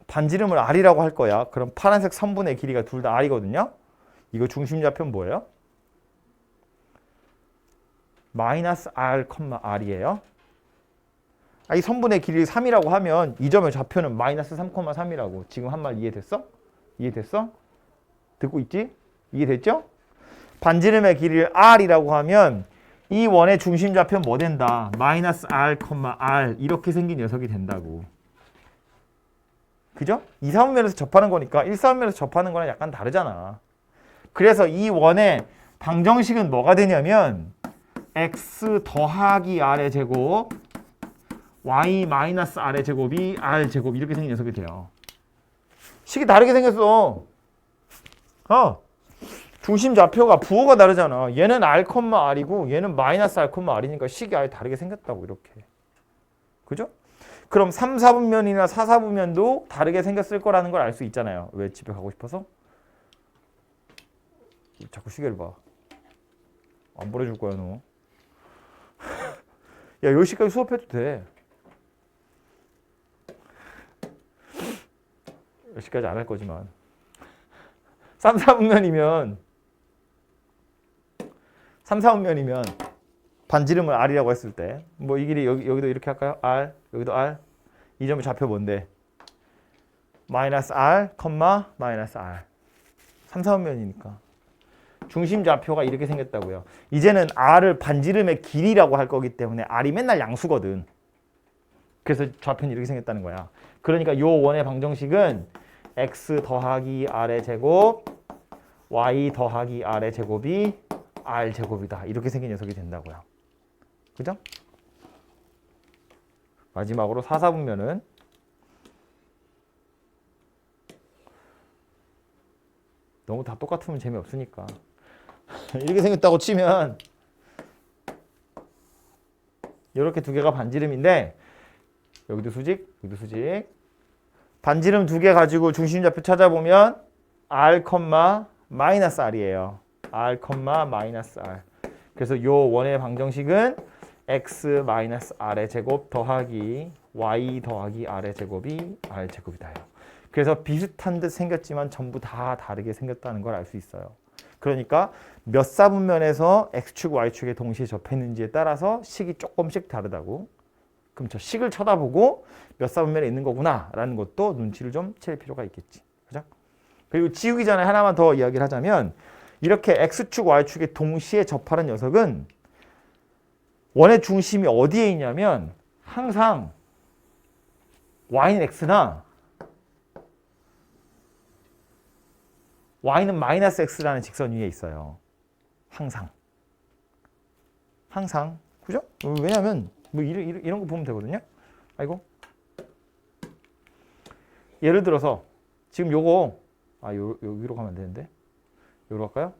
반지름을 r이라고 할 거야. 그럼 파란색 선분의 길이가 둘 다 r이거든요. 이거 중심 좌표는 뭐예요? 마이너스 r, r이에요. 이 선분의 길이 3이라고 하면 이 점의 좌표는 마이너스 3,3이라고. 지금 한 말 이해됐어? 이해됐어? 듣고 있지? 이해됐죠? 반지름의 길이를 r이라고 하면 이 원의 중심 좌표는 뭐 된다? 마이너스 r, r 이렇게 생긴 녀석이 된다고. 그죠? 2, 3분면에서 접하는 거니까 1, 4분면에서 접하는 거랑 약간 다르잖아. 그래서 이 원의 방정식은 뭐가 되냐면 x 더하기 r의 제곱 y 마이너스 r의 제곱이 r 제곱 이렇게 생긴 녀석이 돼요. 식이 다르게 생겼어. 중심 좌표가 부호가 다르잖아. 얘는 r, r이고 얘는 마이너스 r, r이니까 식이 아예 다르게 생겼다고 이렇게. 그죠? 그럼 3, 4분면이나 4, 4분면도 다르게 생겼을 거라는 걸 알 수 있잖아요. 왜 집에 가고 싶어서? 자꾸 시계를 봐. 안 보내줄 거야 너. 야 10시까지 수업해도 돼. 10시까지 안 할 거지만 3, 4분면이면 반지름을 r이라고 했을 때 뭐 이 길이 여기도 이렇게 할까요? r, 여기도 r. 이 점의 좌표 뭔데? 마이너스 r, 마이너스 r. 3, 4분면이니까. 중심 좌표가 이렇게 생겼다고요. 이제는 r을 반지름의 길이라고 할 거기 때문에 r이 맨날 양수거든. 그래서 좌표는 이렇게 생겼다는 거야. 그러니까 요 원의 방정식은 x 더하기 r의 제곱 y 더하기 r의 제곱이 r 제곱이다. 이렇게 생긴 녀석이 된다고요. 그죠? 마지막으로 4, 4분면은 너무 다 똑같으면 재미없으니까 이렇게 생겼다고 치면 이렇게 두 개가 반지름인데 여기도 수직, 여기도 수직. 반지름 두 개 가지고 중심좌표 찾아보면 r, 마이너스 r이에요. r, 마이너스 r. 그래서 요 원의 방정식은 x 마이너스 r의 제곱 더하기 y 더하기 r의 제곱이 r 제곱이다요. 그래서 비슷한 듯 생겼지만 전부 다 다르게 생겼다는 걸 알 수 있어요. 그러니까 몇 사분면에서 x축, y축에 동시에 접했는지에 따라서 식이 조금씩 다르다고. 그럼 저 식을 쳐다보고 몇 사분면에 있는 거구나 라는 것도 눈치를 좀 챌 필요가 있겠지. 그죠? 그리고 지우기 전에 하나만 더 이야기를 하자면 이렇게 x축, y축에 동시에 접하는 녀석은 원의 중심이 어디에 있냐면 항상 y는 x나 y는 마이너스 x라는 직선 위에 있어요. 항상. 그죠? 왜냐면 뭐 이런 거 보면 되거든요. 아이고. 예를 들어서 지금 요거 여기로 가면 안 되는데. 여기로 갈까요?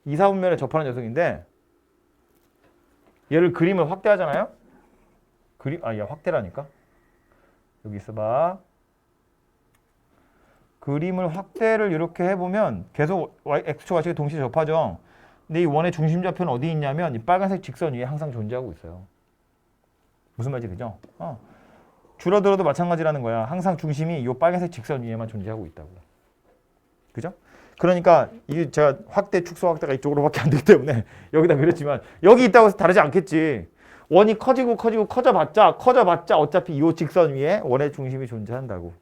2, 4분면에 접하는 녀석인데 얘를 그림을 확대하잖아요. 확대라니까. 여기 있어봐. 그림을 확대를 이렇게 해보면 계속 x축, y축이 동시에 접하죠. 근데 이 원의 중심좌표는 어디 있냐면 이 빨간색 직선 위에 항상 존재하고 있어요. 무슨 말인지 그죠? 줄어들어도 마찬가지라는 거야. 항상 중심이 이 빨간색 직선 위에만 존재하고 있다고. 그죠? 그러니까 이게 제가 확대, 축소, 확대가 이쪽으로밖에 안 되기 때문에 여기다 그랬지만 여기 있다고 해서 다르지 않겠지. 원이 커져봤자 어차피 이 직선 위에 원의 중심이 존재한다고.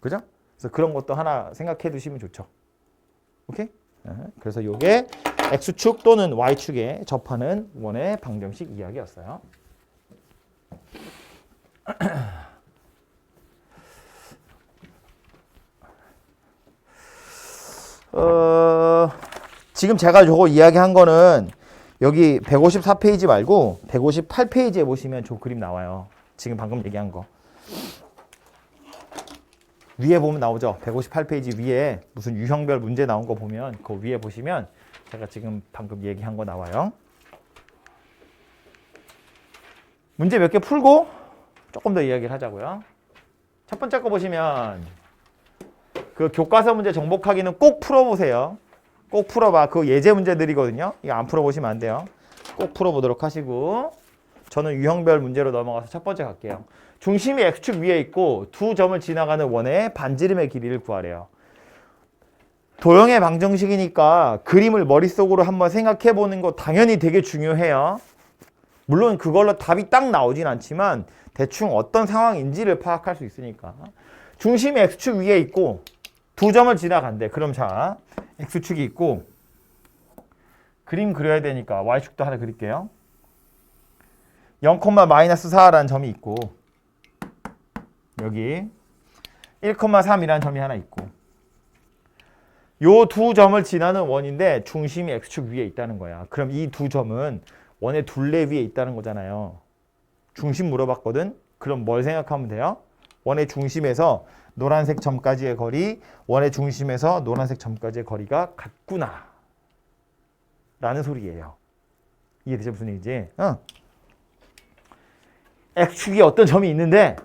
그죠? 그래서 그런 것도 하나 생각해 두시면 좋죠. 오케이? 그래서 이게 x축 또는 y축에 접하는 원의 방정식 이야기였어요. 지금 제가 저거 이야기한 거는 여기 154페이지 말고 158페이지에 보시면 저 그림 나와요. 지금 방금 얘기한 거. 위에 보면 나오죠. 158페이지 위에 무슨 유형별 문제 나온 거 보면 그 위에 보시면 제가 지금 방금 얘기한 거 나와요. 문제 몇 개 풀고 조금 더 이야기를 하자고요. 첫 번째 거 보시면 그 교과서 문제 정복하기는 꼭 풀어보세요. 꼭 풀어봐. 그 예제 문제들이거든요. 이거 안 풀어보시면 안 돼요. 꼭 풀어보도록 하시고 저는 유형별 문제로 넘어가서 첫 번째 갈게요. 중심이 x축 위에 있고 두 점을 지나가는 원의 반지름의 길이를 구하래요. 도형의 방정식이니까 그림을 머릿속으로 한번 생각해 보는 거 당연히 되게 중요해요. 물론 그걸로 답이 딱 나오진 않지만 대충 어떤 상황인지를 파악할 수 있으니까. 중심이 X축 위에 있고 두 점을 지나간대. 그럼 자, X축이 있고 그림 그려야 되니까 Y축도 하나 그릴게요. 0,-4라는 점이 있고 여기 1,3이라는 점이 하나 있고 요 두 점을 지나는 원인데 중심이 X축 위에 있다는 거야. 그럼 이 두 점은 원의 둘레 위에 있다는 거잖아요. 중심 물어봤거든? 그럼 뭘 생각하면 돼요? 원의 중심에서 노란색 점까지의 거리, 원의 중심에서 노란색 점까지의 거리가 같구나 라는 소리예요. 이해되죠? 무슨 얘기지? X축이 어떤 점이 있는데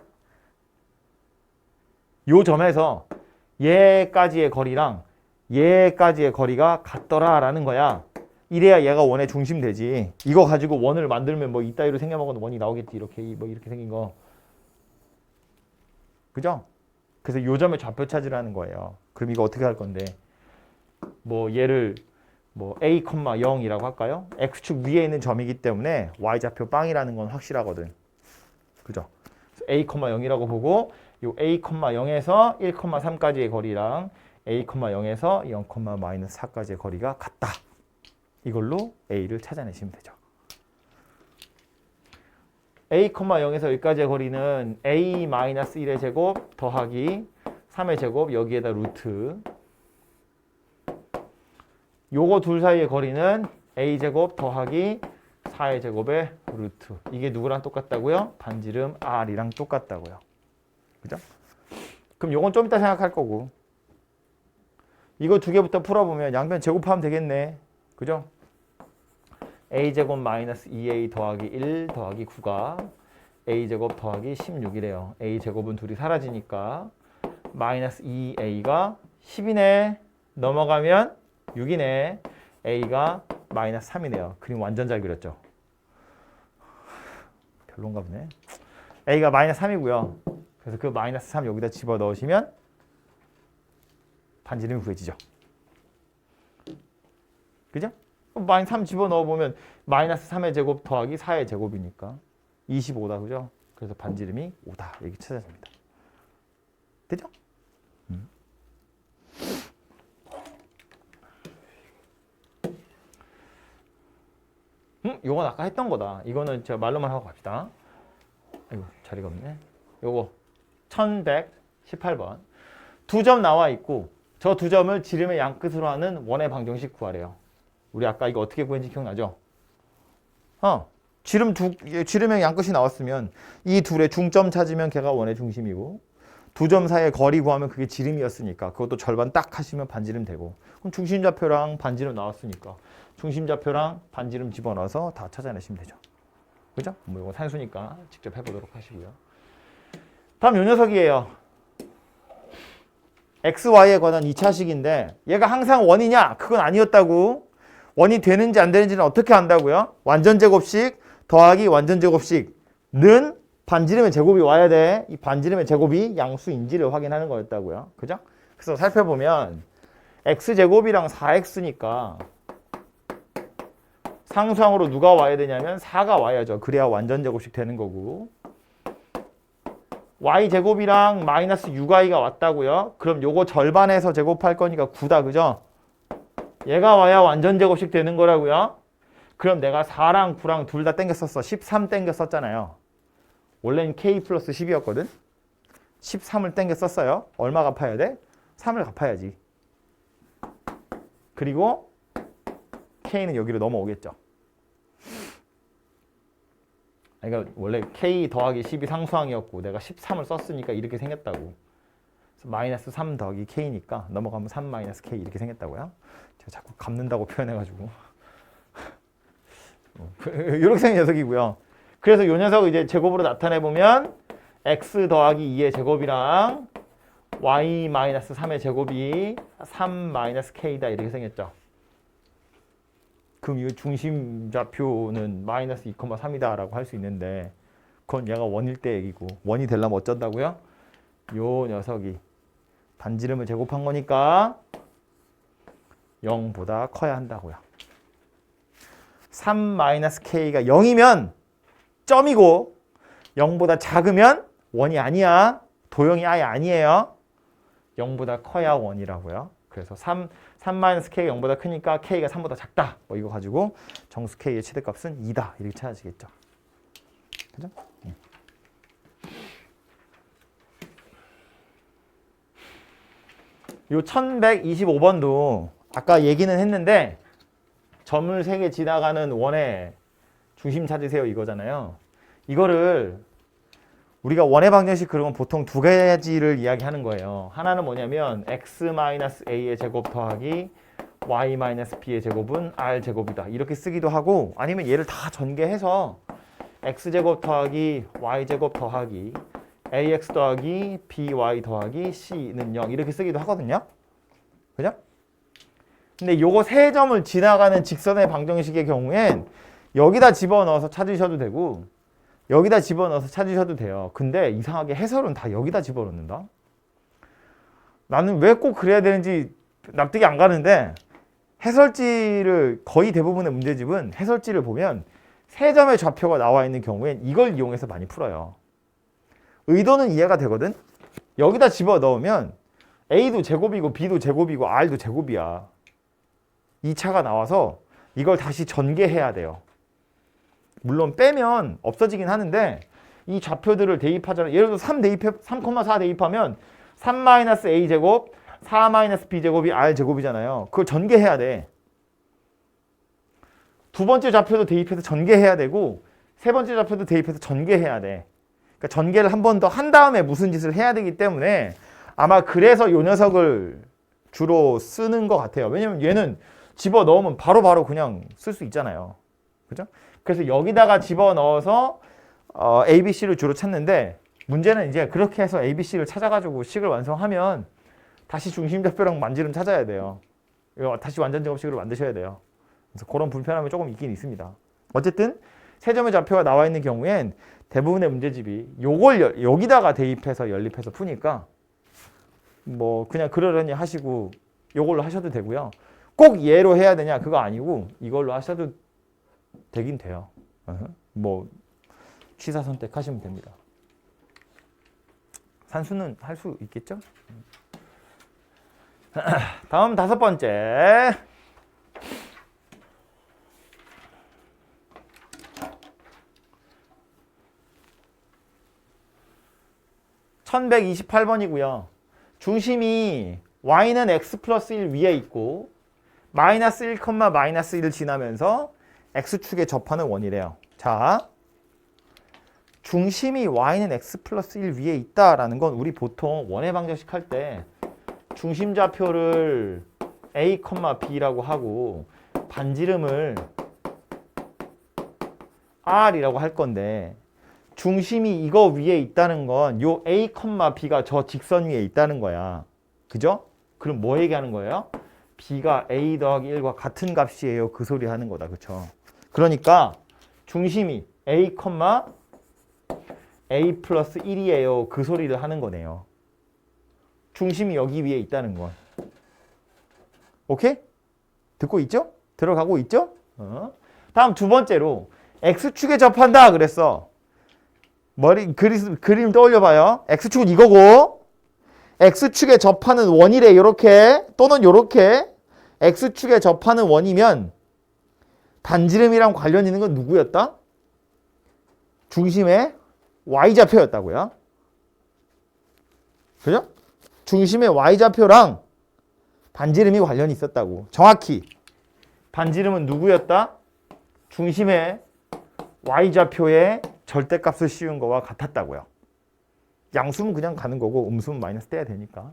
요 점에서 얘까지의 거리랑 얘까지의 거리가 같더라 라는 거야. 이래야 얘가 원의 중심 되지. 이거 가지고 원을 만들면 뭐 이따위로 생겨먹은 원이 나오겠지. 이렇게 뭐 이렇게 생긴 거. 그죠? 그래서 요 점의 좌표 찾으라는 거예요. 그럼 이거 어떻게 할 건데? 뭐 얘를 뭐 a,0이라고 할까요? x축 위에 있는 점이기 때문에 y좌표 빵이라는 건 확실하거든. 그죠? a,0이라고 보고 요 a,0에서 1,3까지의 거리랑 a,0에서 0,-4까지의 거리가 같다. 이걸로 a를 찾아내시면 되죠. a,0에서 여기까지의 거리는 a-1의 제곱 더하기 3의 제곱 여기에다 루트. 요거 둘 사이의 거리는 a제곱 더하기 4의 제곱의 루트. 이게 누구랑 똑같다고요? 반지름 r이랑 똑같다고요. 그죠? 그럼 요건 좀 이따 생각할 거고. 이거 두 개부터 풀어보면 양변 제곱하면 되겠네. 그죠? a제곱 마이너스 2a 더하기 1 더하기 9가 a제곱 더하기 16이래요. a제곱은 둘이 사라지니까 마이너스 2a가 10이네. 넘어가면 6이네. a가 마이너스 3이네요. 그림 완전 잘 그렸죠? 별론가 보네. a가 마이너스 3이고요. 그래서 그 마이너스 3 여기다 집어넣으시면 반지름이 구해지죠. 그죠? 마이너스 3 집어넣어보면 마이너스 3의 제곱 더하기 4의 제곱이니까 25다. 그죠? 그래서 반지름이 5다. 이렇게 찾아집니다. 되죠? 요건 아까 했던 거다. 이거는 제가 말로만 하고 갑시다. 아이고, 자리가 없네. 요거 1118번. 두 점 나와 있고 저 두 점을 지름의 양끝으로 하는 원의 방정식 구하래요. 우리 아까 이거 어떻게 구했는지 기억나죠? 지름의 양끝이 나왔으면 이 둘의 중점 찾으면 걔가 원의 중심이고 두 점 사이의 거리 구하면 그게 지름이었으니까 그것도 절반 딱 하시면 반지름 되고 그럼 중심좌표랑 반지름 나왔으니까 중심좌표랑 반지름 집어넣어서 다 찾아내시면 되죠. 그죠? 뭐 이거 산수니까 직접 해보도록 하시고요. 다음 요 녀석이에요. XY에 관한 2차식인데 얘가 항상 원이냐? 그건 아니었다고. 원이 되는지 안 되는지는 어떻게 안다고요? 완전제곱식 더하기 완전제곱식는 반지름의 제곱이 와야 돼. 이 반지름의 제곱이 양수인지를 확인하는 거였다고요. 그죠? 그래서 살펴보면 x제곱이랑 4x니까 상수항으로 누가 와야 되냐면 4가 와야죠. 그래야 완전제곱식 되는 거고 y제곱이랑 마이너스 6y가 왔다고요. 그럼 요거 절반에서 제곱할 거니까 9다. 그죠? 얘가 와야 완전제곱식 되는 거라고요. 그럼 내가 4랑 9랑 둘 다 땡겼었어. 13 땡겼었잖아요. 원래는 k 플러스 10이었거든. 13을 땡겼었어요. 얼마 갚아야 돼? 3을 갚아야지. 그리고 k는 여기로 넘어오겠죠. 그러니까 원래 k 더하기 10이 상수항이었고 내가 13을 썼으니까 이렇게 생겼다고. 그래서 마이너스 3 더하기 k니까 넘어가면 3 마이너스 k 이렇게 생겼다고요. 제가 자꾸 갚는다고 표현해가지고 이렇게 생긴 녀석이고요. 그래서 이 녀석을 이제 제곱으로 나타내보면 x 더하기 2의 제곱이랑 y 마이너스 3의 제곱이 3 마이너스 k다 이렇게 생겼죠. 그럼 이 중심좌표는 마이너스 2,3이다 라고 할 수 있는데 그건 얘가 원일 때 얘기고 원이 되려면 어쩐다고요? 요 녀석이 반지름을 제곱한 거니까 0보다 커야 한다고요. 3-k가 0이면 점이고 0보다 작으면 1이 아니야. 도형이 아예 아니에요. 0보다 커야 1이라고요. 그래서 3-k가 0보다 크니까 k가 3보다 작다. 뭐 이거 가지고 정수 k의 최대값은 2다. 이렇게 찾아지겠죠. 그죠? 요 1125번도 아까 얘기는 했는데 점을 3개 지나가는 원의 중심 찾으세요 이거잖아요. 이거를 우리가 원의 방정식 그러면 보통 두 가지를 이야기하는 거예요. 하나는 뭐냐면 x-a의 제곱 더하기 y-b의 제곱은 r제곱이다. 이렇게 쓰기도 하고 아니면 얘를 다 전개해서 x제곱 더하기 y제곱 더하기 ax 더하기 by 더하기 c는 0 이렇게 쓰기도 하거든요. 그죠? 근데 요거 세 점을 지나가는 직선의 방정식의 경우엔 여기다 집어넣어서 찾으셔도 되고 여기다 집어넣어서 찾으셔도 돼요. 근데 이상하게 해설은 다 여기다 집어넣는다. 나는 왜 꼭 그래야 되는지 납득이 안 가는데 해설지를 거의 대부분의 문제집은 해설지를 보면 세 점의 좌표가 나와 있는 경우엔 이걸 이용해서 많이 풀어요. 의도는 이해가 되거든. 여기다 집어넣으면 A도 제곱이고 B도 제곱이고 R도 제곱이야. 2차가 나와서 이걸 다시 전개해야 돼요. 물론 빼면 없어지긴 하는데 이 좌표들을 대입하잖아요. 예를 들어 3,4 대입하면 3-a제곱 4-b제곱이 r제곱이잖아요. 그걸 전개해야 돼. 두 번째 좌표도 대입해서 전개해야 되고 세 번째 좌표도 대입해서 전개해야 돼. 그러니까 전개를 한 번 더 한 다음에 무슨 짓을 해야 되기 때문에 아마 그래서 이 녀석을 주로 쓰는 것 같아요. 왜냐면 얘는 집어넣으면 바로바로 그냥 쓸 수 있잖아요. 그죠? 그래서 여기다가 집어넣어서 A, B, C를 주로 찾는데 문제는 이제 그렇게 해서 A, B, C를 찾아가지고 식을 완성하면 다시 중심좌표랑 만지름 찾아야 돼요. 다시 완전제곱식으로 만드셔야 돼요. 그래서 그런 불편함이 조금 있긴 있습니다. 어쨌든 세 점의 좌표가 나와 있는 경우엔 대부분의 문제집이 요걸 여기다가 대입해서 연립해서 푸니까 뭐 그냥 그러려니 하시고 요걸로 하셔도 되고요. 꼭 얘로 해야 되냐 그거 아니고 이걸로 하셔도 되긴 돼요. 뭐 취사 선택하시면 됩니다. 산수는 할 수 있겠죠? 다음 5번째. (1128번이고요) 중심이 y는 x 플러스 1 위에 있고 마이너스 1, 마이너스 1을 지나면서 x축에 접하는 원이래요. 자, 중심이 y는 x 플러스 1 위에 있다라는 건 우리 보통 원의 방정식 할 때 중심좌표를 a, b라고 하고 반지름을 r이라고 할 건데 중심이 이거 위에 있다는 건 요 a, b가 저 직선 위에 있다는 거야. 그죠? 그럼 뭐 얘기하는 거예요? b가 a 더하기 1과 같은 값이에요. 그 소리 하는 거다. 그쵸? 그러니까 중심이 a, a 플러스 1이에요. 그 소리를 하는 거네요. 중심이 여기 위에 있다는 건. 오케이? 듣고 있죠? 들어가고 있죠? 다음 두 번째로 x축에 접한다 그랬어. 그림 떠올려봐요. x축은 이거고 x축에 접하는 원이래. 요렇게 또는 요렇게 x축에 접하는 원이면 반지름이랑 관련 있는 건 누구였다? 중심의 y좌표였다고요. 그죠? 중심의 y좌표랑 반지름이 관련이 있었다고. 정확히 반지름은 누구였다? 중심의 y좌표의 절대값을 씌운 거와 같았다고요. 양수는 그냥 가는 거고 음수는 마이너스 떼야 되니까.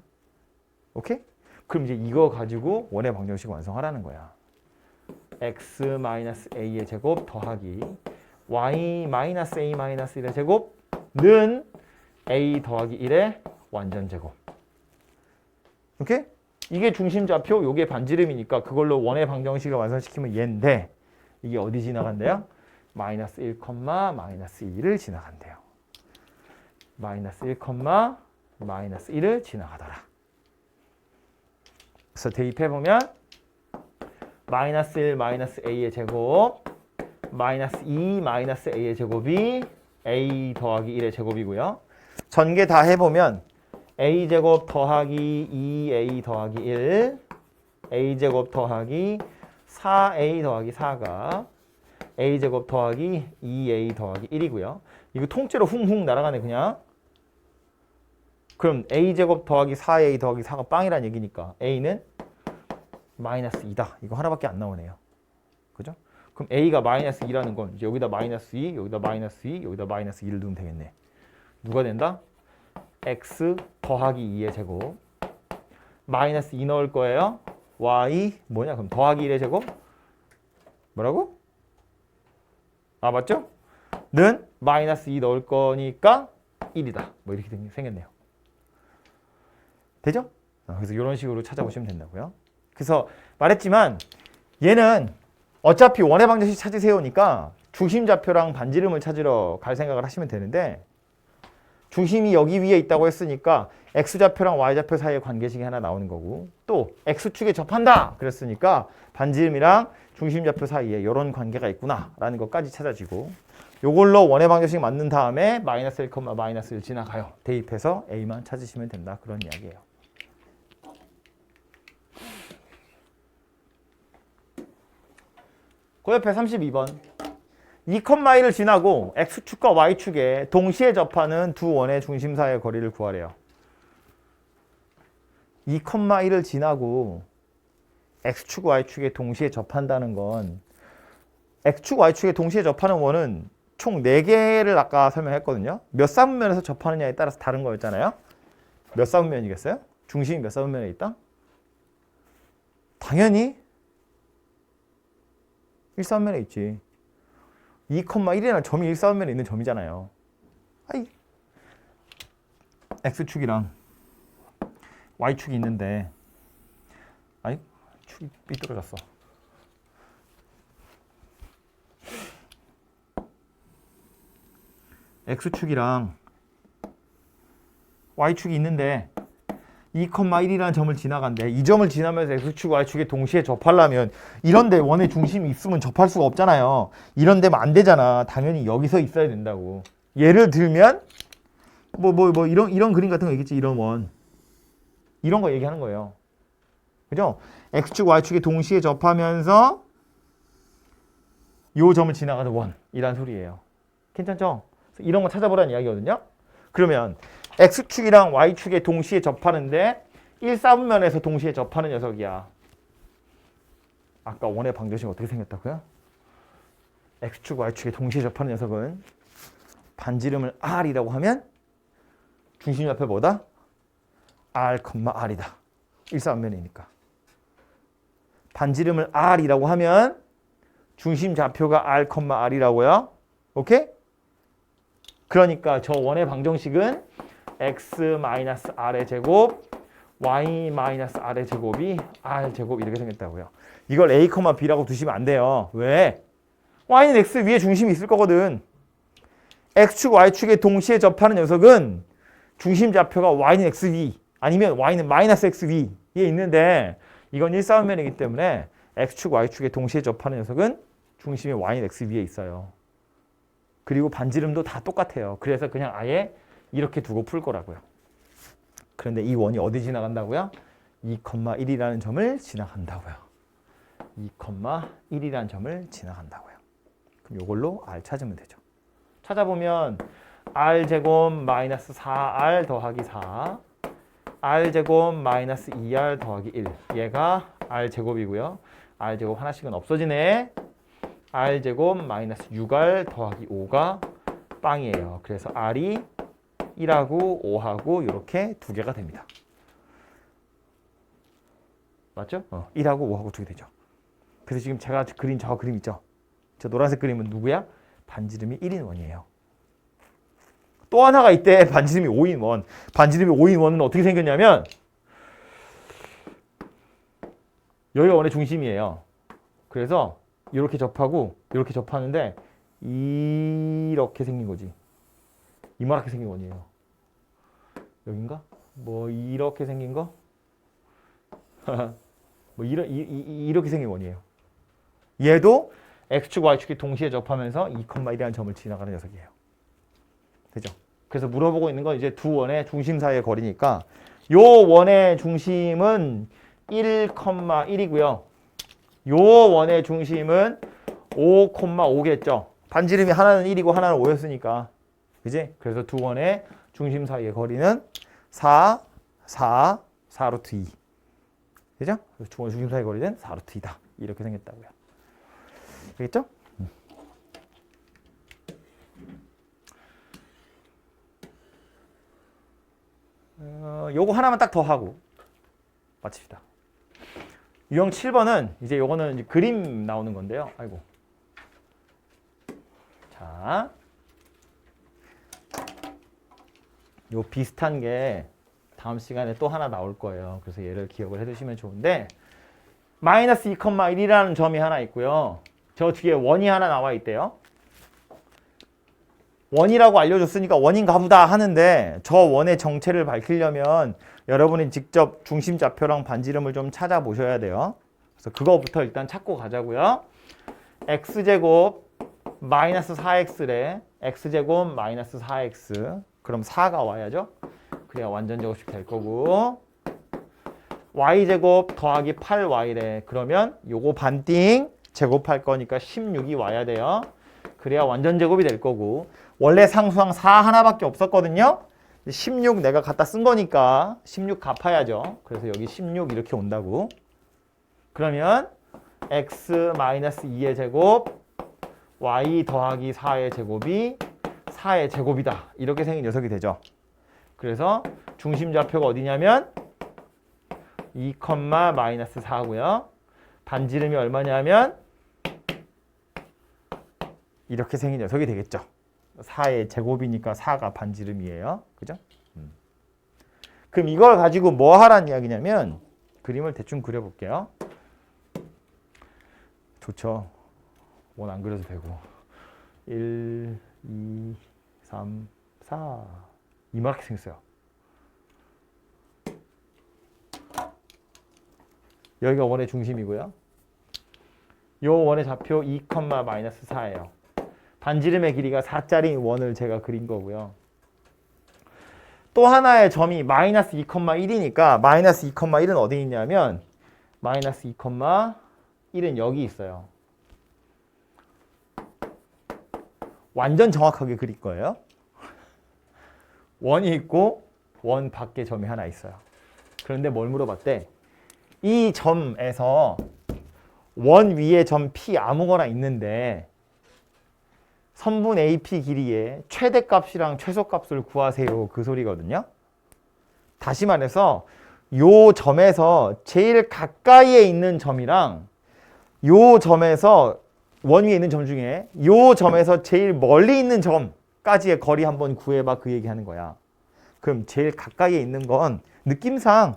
오케이? 그럼 이제 이거 가지고 원의 방정식 완성하라는 거야. x-a의 제곱 더하기 y-a-1의 제곱는 a 더하기 1의 완전제곱. 오케이? 이게 중심좌표, 요게 반지름이니까 그걸로 원의 방정식을 완성시키면 얘인데 이게 어디 지나간대요? 마이너스 1, 마이너스 2를 지나간대요. 마이너스 1, 마이너스 1을 지나가더라. 그래서 대입해보면 마이너스 1 마이너스 a의 제곱 마이너스 2 마이너스 a의 제곱이 a 더하기 1의 제곱이고요. 전개 다 해보면 a제곱 더하기 2a 더하기 1 a제곱 더하기 4a 더하기 4가 a제곱 더하기 2a 더하기 1이고요. 이거 통째로 훅훅 날아가네 그냥. 그럼 a제곱 더하기 4a 더하기 4가 빵이란 얘기니까 a는 마이너스 2다. 이거 하나밖에 안 나오네요. 그죠? 그럼 a가 마이너스 2라는 건 이제 여기다 마이너스 2, 여기다 마이너스 2, 여기다 마이너스 2를 넣으면 되겠네. 누가 된다? x 더하기 2의 제곱 마이너스 2 넣을 거예요. y 뭐냐? 그럼 더하기 1의 제곱? 뭐라고? 아 맞죠? 는 마이너스 2 넣을 거니까 1이다. 뭐 이렇게 생겼네요. 되죠? 그래서 이런 식으로 찾아보시면 된다고요. 그래서 말했지만 얘는 어차피 원의 방정식 찾으세요니까 중심 좌표랑 반지름을 찾으러 갈 생각을 하시면 되는데 중심이 여기 위에 있다고 했으니까 x좌표랑 y좌표 사이의 관계식이 하나 나오는 거고 또 x축에 접한다 그랬으니까 반지름이랑 중심좌표 사이에 이런 관계가 있구나 라는 것까지 찾아지고 요걸로 원의 방정식 맞는 다음에 마이너스 1, 마이너스 1 지나가요. 대입해서 a만 찾으시면 된다. 그런 이야기예요. 그 옆에 32번 2,1을 지나고 x축과 y축에 동시에 접하는 두 원의 중심 사이의 거리를 구하래요. 2,1을 지나고 x축, y축에 동시에 접한다는 건 x축, y축에 동시에 접하는 원은 총 4개를 아까 설명했거든요. 몇 사분면에서 접하느냐에 따라서 다른 거였잖아요. 몇 사분면이겠어요? 중심이 몇 사분면에 있다? 당연히 1사분면에 있지. 2,1이라는 점이 1사분면에 있는 점이잖아요. 아이, x축이랑 y축이 있는데 아이, 축이 삐뚤어졌어. x축이랑 y축이 있는데 2,1이라는 점을 지나간대. 이 점을 지나면서 x축, y축에 동시에 접하려면 이런 데 원의 중심이 있으면 접할 수가 없잖아요. 이런 데면 안 되잖아. 당연히 여기서 있어야 된다고. 예를 들면 이런 그림 같은 거 있겠지. 이런 원. 이런 거 얘기하는 거예요. 그죠? x축, y축에 동시에 접하면서 요 점을 지나가는 원이란 소리예요. 괜찮죠? 이런 거 찾아보라는 이야기거든요. 그러면 x축이랑 y축에 동시에 접하는데 1사분면에서 동시에 접하는 녀석이야. 아까 원의 방정식 어떻게 생겼다고요? x축, y축에 동시에 접하는 녀석은 반지름을 r이라고 하면 중심좌표 뭐다? r, r이다. 1사분면이니까. 반지름을 r이라고 하면 중심좌표가 r, r이라고요. 오케이? 그러니까 저 원의 방정식은 x-r의 제곱 y-r의 제곱이 r 제곱 이렇게 생겼다고요. 이걸 a, b라고 두시면 안 돼요. 왜? y는 x 위에 중심이 있을 거거든. x축, y축에 동시에 접하는 녀석은 중심 좌표가 y는 x 위 아니면 y는 마이너스 x 위에 있는데 이건 1사분면이기 때문에 x축, y축에 동시에 접하는 녀석은 중심이 y는 x 위에 있어요. 그리고 반지름도 다 똑같아요. 그래서 그냥 아예 이렇게 두고 풀 거라고요. 그런데 이 원이 어디 지나간다고요? 2,1이라는 점을 지나간다고요. 2,1이라는 점을 지나간다고요. 그럼 이걸로 r 찾으면 되죠. 찾아보면 r제곱 마이너스 4r 더하기 4 r제곱 마이너스 2r 더하기 1 얘가 r제곱이고요. r제곱 하나씩은 없어지네. r제곱 마이너스 6r 더하기 5가 빵이에요. 그래서 r이 1하고 5하고 이렇게 두 개가 됩니다. 맞죠? 1하고 5하고 두 개 되죠. 그래서 지금 제가 그린 저 그림 있죠? 저 노란색 그림은 누구야? 반지름이 1인 원이에요. 또 하나가 있대. 반지름이 5인 원. 반지름이 5인 원은 어떻게 생겼냐면 여기가 원의 중심이에요. 그래서 이렇게 접하고 이렇게 접하는데 이렇게 생긴 거지. 이만하게 생긴 원이에요. 여긴가? 뭐 이렇게 생긴 거? 뭐 이렇게 생긴 원이에요. 얘도 x축, y축이 동시에 접하면서 2,1이라는 점을 지나가는 녀석이에요. 되죠? 그래서 물어보고 있는 건 이제 두 원의 중심 사이의 거리니까 요 원의 중심은 1,1이고요. 요 원의 중심은 5,5겠죠. 반지름이 하나는 1이고 하나는 5였으니까. 그지? 그래서 두 원의 중심 사이의 거리는 4, 4, 4루트 2. 그죠? 그래서 두 원의 중심 사이의 거리는 4루트 2다. 이렇게 생겼다고요. 알겠죠? 요거 하나만 딱 더 하고 마칩시다. 유형 7번은 이제 요거는 이제 그림 나오는 건데요. 아이고. 자. 요 비슷한 게 다음 시간에 또 하나 나올 거예요. 그래서 얘를 기억을 해 두시면 좋은데 마이너스 2,1이라는 점이 하나 있고요. 저 뒤에 원이 하나 나와 있대요. 원이라고 알려줬으니까 원인가 보다 하는데 저 원의 정체를 밝히려면 여러분이 직접 중심좌표랑 반지름을 좀 찾아보셔야 돼요. 그래서 그거부터 일단 찾고 가자고요. x제곱 마이너스 4x래. x제곱 마이너스 4x. 그럼 4가 와야죠. 그래야 완전 제곱식 될 거고 y제곱 더하기 8y래. 그러면 요거 반띵 제곱할 거니까 16이 와야 돼요. 그래야 완전 제곱이 될 거고 원래 상수항 4 하나밖에 없었거든요. 16 내가 갖다 쓴 거니까 16 갚아야죠. 그래서 여기 16 이렇게 온다고. 그러면 x-2의 제곱 y 더하기 4의 제곱이 4의 제곱이다. 이렇게 생긴 녀석이 되죠. 그래서 중심좌표가 어디냐면 2, 마이너스 4고요. 반지름이 얼마냐면 이렇게 생긴 녀석이 되겠죠. 4의 제곱이니까 4가 반지름이에요. 그죠? 그럼 이걸 가지고 뭐 하라는 이야기냐면 그림을 대충 그려볼게요. 좋죠. 원 안 그려도 되고 1, 2, 3, 4 이만하게 생겼어요. 여기가 원의 중심이고요. 요 원의 좌표 2, 마이너스 4예요. 반지름의 길이가 4짜리 원을 제가 그린 거고요. 또 하나의 점이 마이너스 2,1이니까 마이너스 2,1은 어디 있냐면 마이너스 2,1은 여기 있어요. 완전 정확하게 그릴 거예요. 원이 있고 원 밖에 점이 하나 있어요. 그런데 뭘 물어봤대? 이 점에서 원 위에 점 P 아무거나 있는데 선분 AP 길이의 최대값이랑 최소값을 구하세요. 그 소리거든요. 다시 말해서 요 점에서 제일 가까이에 있는 점이랑 요 점에서 원 위에 있는 점 중에 요 점에서 제일 멀리 있는 점까지의 거리 한번 구해봐. 그 얘기하는 거야. 그럼 제일 가까이에 있는 건 느낌상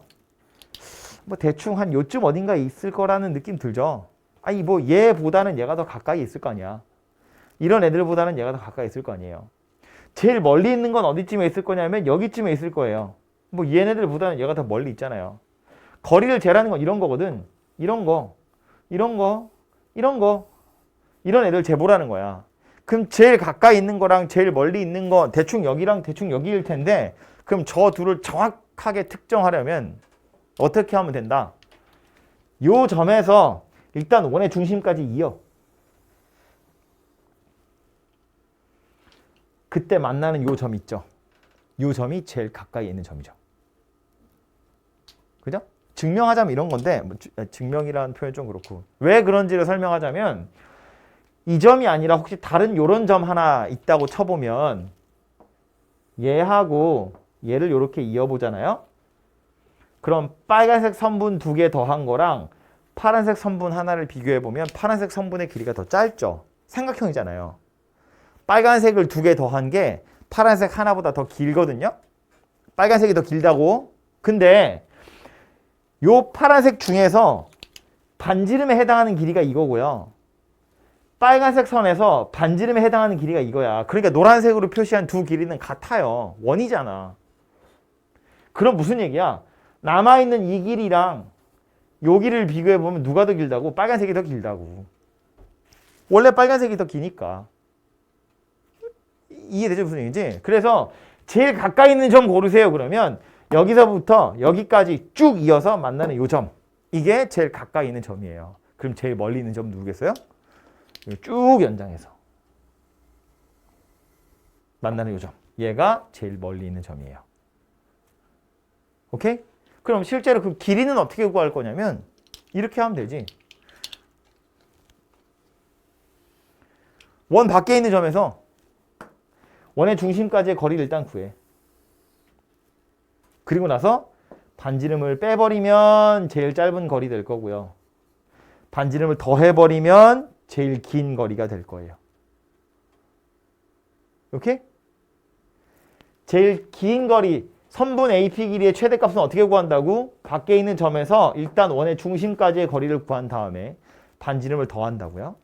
뭐 대충 한 요쯤 어딘가에 있을 거라는 느낌 들죠. 아니 뭐 얘보다는 얘가 더 가까이 있을 거 아니야. 이런 애들보다는 얘가 더 가까이 있을 거 아니에요. 제일 멀리 있는 건 어디쯤에 있을 거냐면 여기쯤에 있을 거예요. 뭐 얘네들보다는 얘가 더 멀리 있잖아요. 거리를 재라는 건 이런 거거든. 이런 거, 이런 거, 이런 거, 이런 애들 재보라는 거야. 그럼 제일 가까이 있는 거랑 제일 멀리 있는 거 대충 여기랑 대충 여기일 텐데 그럼 저 둘을 정확하게 특정하려면 어떻게 하면 된다? 요 점에서 일단 원의 중심까지 이어. 그때 만나는 요 점 있죠. 요 점이 제일 가까이 있는 점이죠. 그죠? 증명하자면 이런 건데 뭐 증명이라는 표현 좀 그렇고 왜 그런지를 설명하자면 이 점이 아니라 혹시 다른 요런 점 하나 있다고 쳐보면 얘하고 얘를 이렇게 이어보잖아요. 그럼 빨간색 선분 2개 더한 거랑 파란색 선분 하나를 비교해보면 파란색 선분의 길이가 더 짧죠. 삼각형이잖아요. 빨간색을 2개 더한 게 파란색 하나보다 더 길거든요. 빨간색이 더 길다고. 근데 요 파란색 중에서 반지름에 해당하는 길이가 이거고요. 빨간색 선에서 반지름에 해당하는 길이가 이거야. 그러니까 노란색으로 표시한 두 길이는 같아요. 원이잖아. 그럼 무슨 얘기야? 남아있는 이 길이랑 요 길이를 비교해보면 누가 더 길다고? 빨간색이 더 길다고. 원래 빨간색이 더 기니까. 이해되죠? 무슨 얘기인지? 그래서 제일 가까이 있는 점 고르세요. 그러면 여기서부터 여기까지 쭉 이어서 만나는 요 점. 이게 제일 가까이 있는 점이에요. 그럼 제일 멀리 있는 점 누구겠어요? 쭉 연장해서 만나는 요 점. 얘가 제일 멀리 있는 점이에요. 오케이? 그럼 실제로 그 길이는 어떻게 구할 거냐면 이렇게 하면 되지. 원 밖에 있는 점에서 원의 중심까지의 거리를 일단 구해. 그리고 나서 반지름을 빼버리면 제일 짧은 거리 될 거고요. 반지름을 더해버리면 제일 긴 거리가 될 거예요. 오케이? 제일 긴 거리, 선분 AP 길이의 최대값은 어떻게 구한다고? 밖에 있는 점에서 일단 원의 중심까지의 거리를 구한 다음에 반지름을 더한다고요.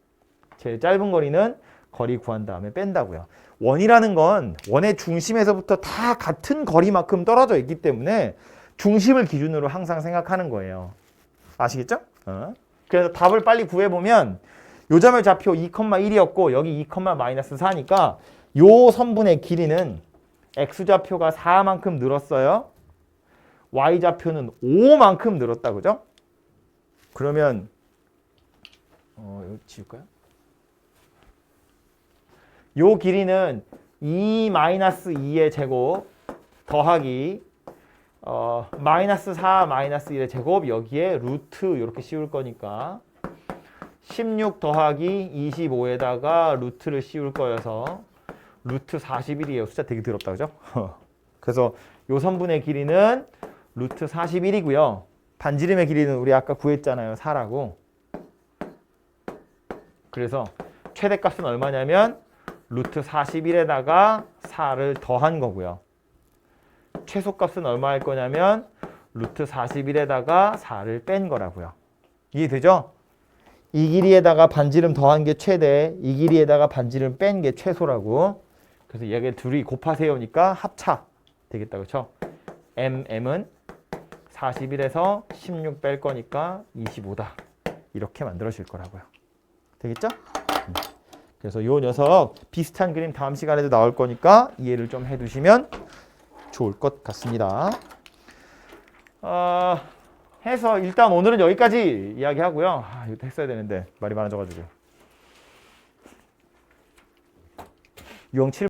제일 짧은 거리는 거리 구한 다음에 뺀다고요. 원이라는 건 원의 중심에서부터 다 같은 거리만큼 떨어져 있기 때문에 중심을 기준으로 항상 생각하는 거예요. 아시겠죠? 그래서 답을 빨리 구해보면 요 점의 좌표 2,1이었고 여기 2,-4니까 요 선분의 길이는 x좌표가 4만큼 늘었어요. y좌표는 5만큼 늘었다. 그죠? 그러면 여기 지울까요? 요 길이는 2-2의 제곱 더하기 -4 -1의 제곱 여기에 루트 이렇게 씌울 거니까 16 더하기 25에다가 루트를 씌울 거여서 루트 41이에요. 숫자 되게 더럽다. 그죠? 그래서 요 선분의 길이는 루트 41이고요. 반지름의 길이는 우리 아까 구했잖아요. 4라고. 그래서 최대값은 얼마냐면 루트 41에다가 4를 더한 거고요. 최소값은 얼마일 거냐면 루트 41에다가 4를 뺀 거라고요. 이해되죠? 이 길이에다가 반지름 더한 게 최대, 이 길이에다가 반지름 뺀 게 최소라고. 그래서 얘가 둘이 곱하세요니까 합차 되겠다. 그렇죠? M은 41에서 16 뺄 거니까 25다. 이렇게 만들어질 거라고요. 되겠죠? 그래서 요 녀석 비슷한 그림 다음 시간에도 나올 거니까 이해를 좀 해두시면 좋을 것 같습니다. 해서 일단 오늘은 여기까지 이야기하고요. 이것도 했어야 되는데 말이 많아져가지고. 유형 7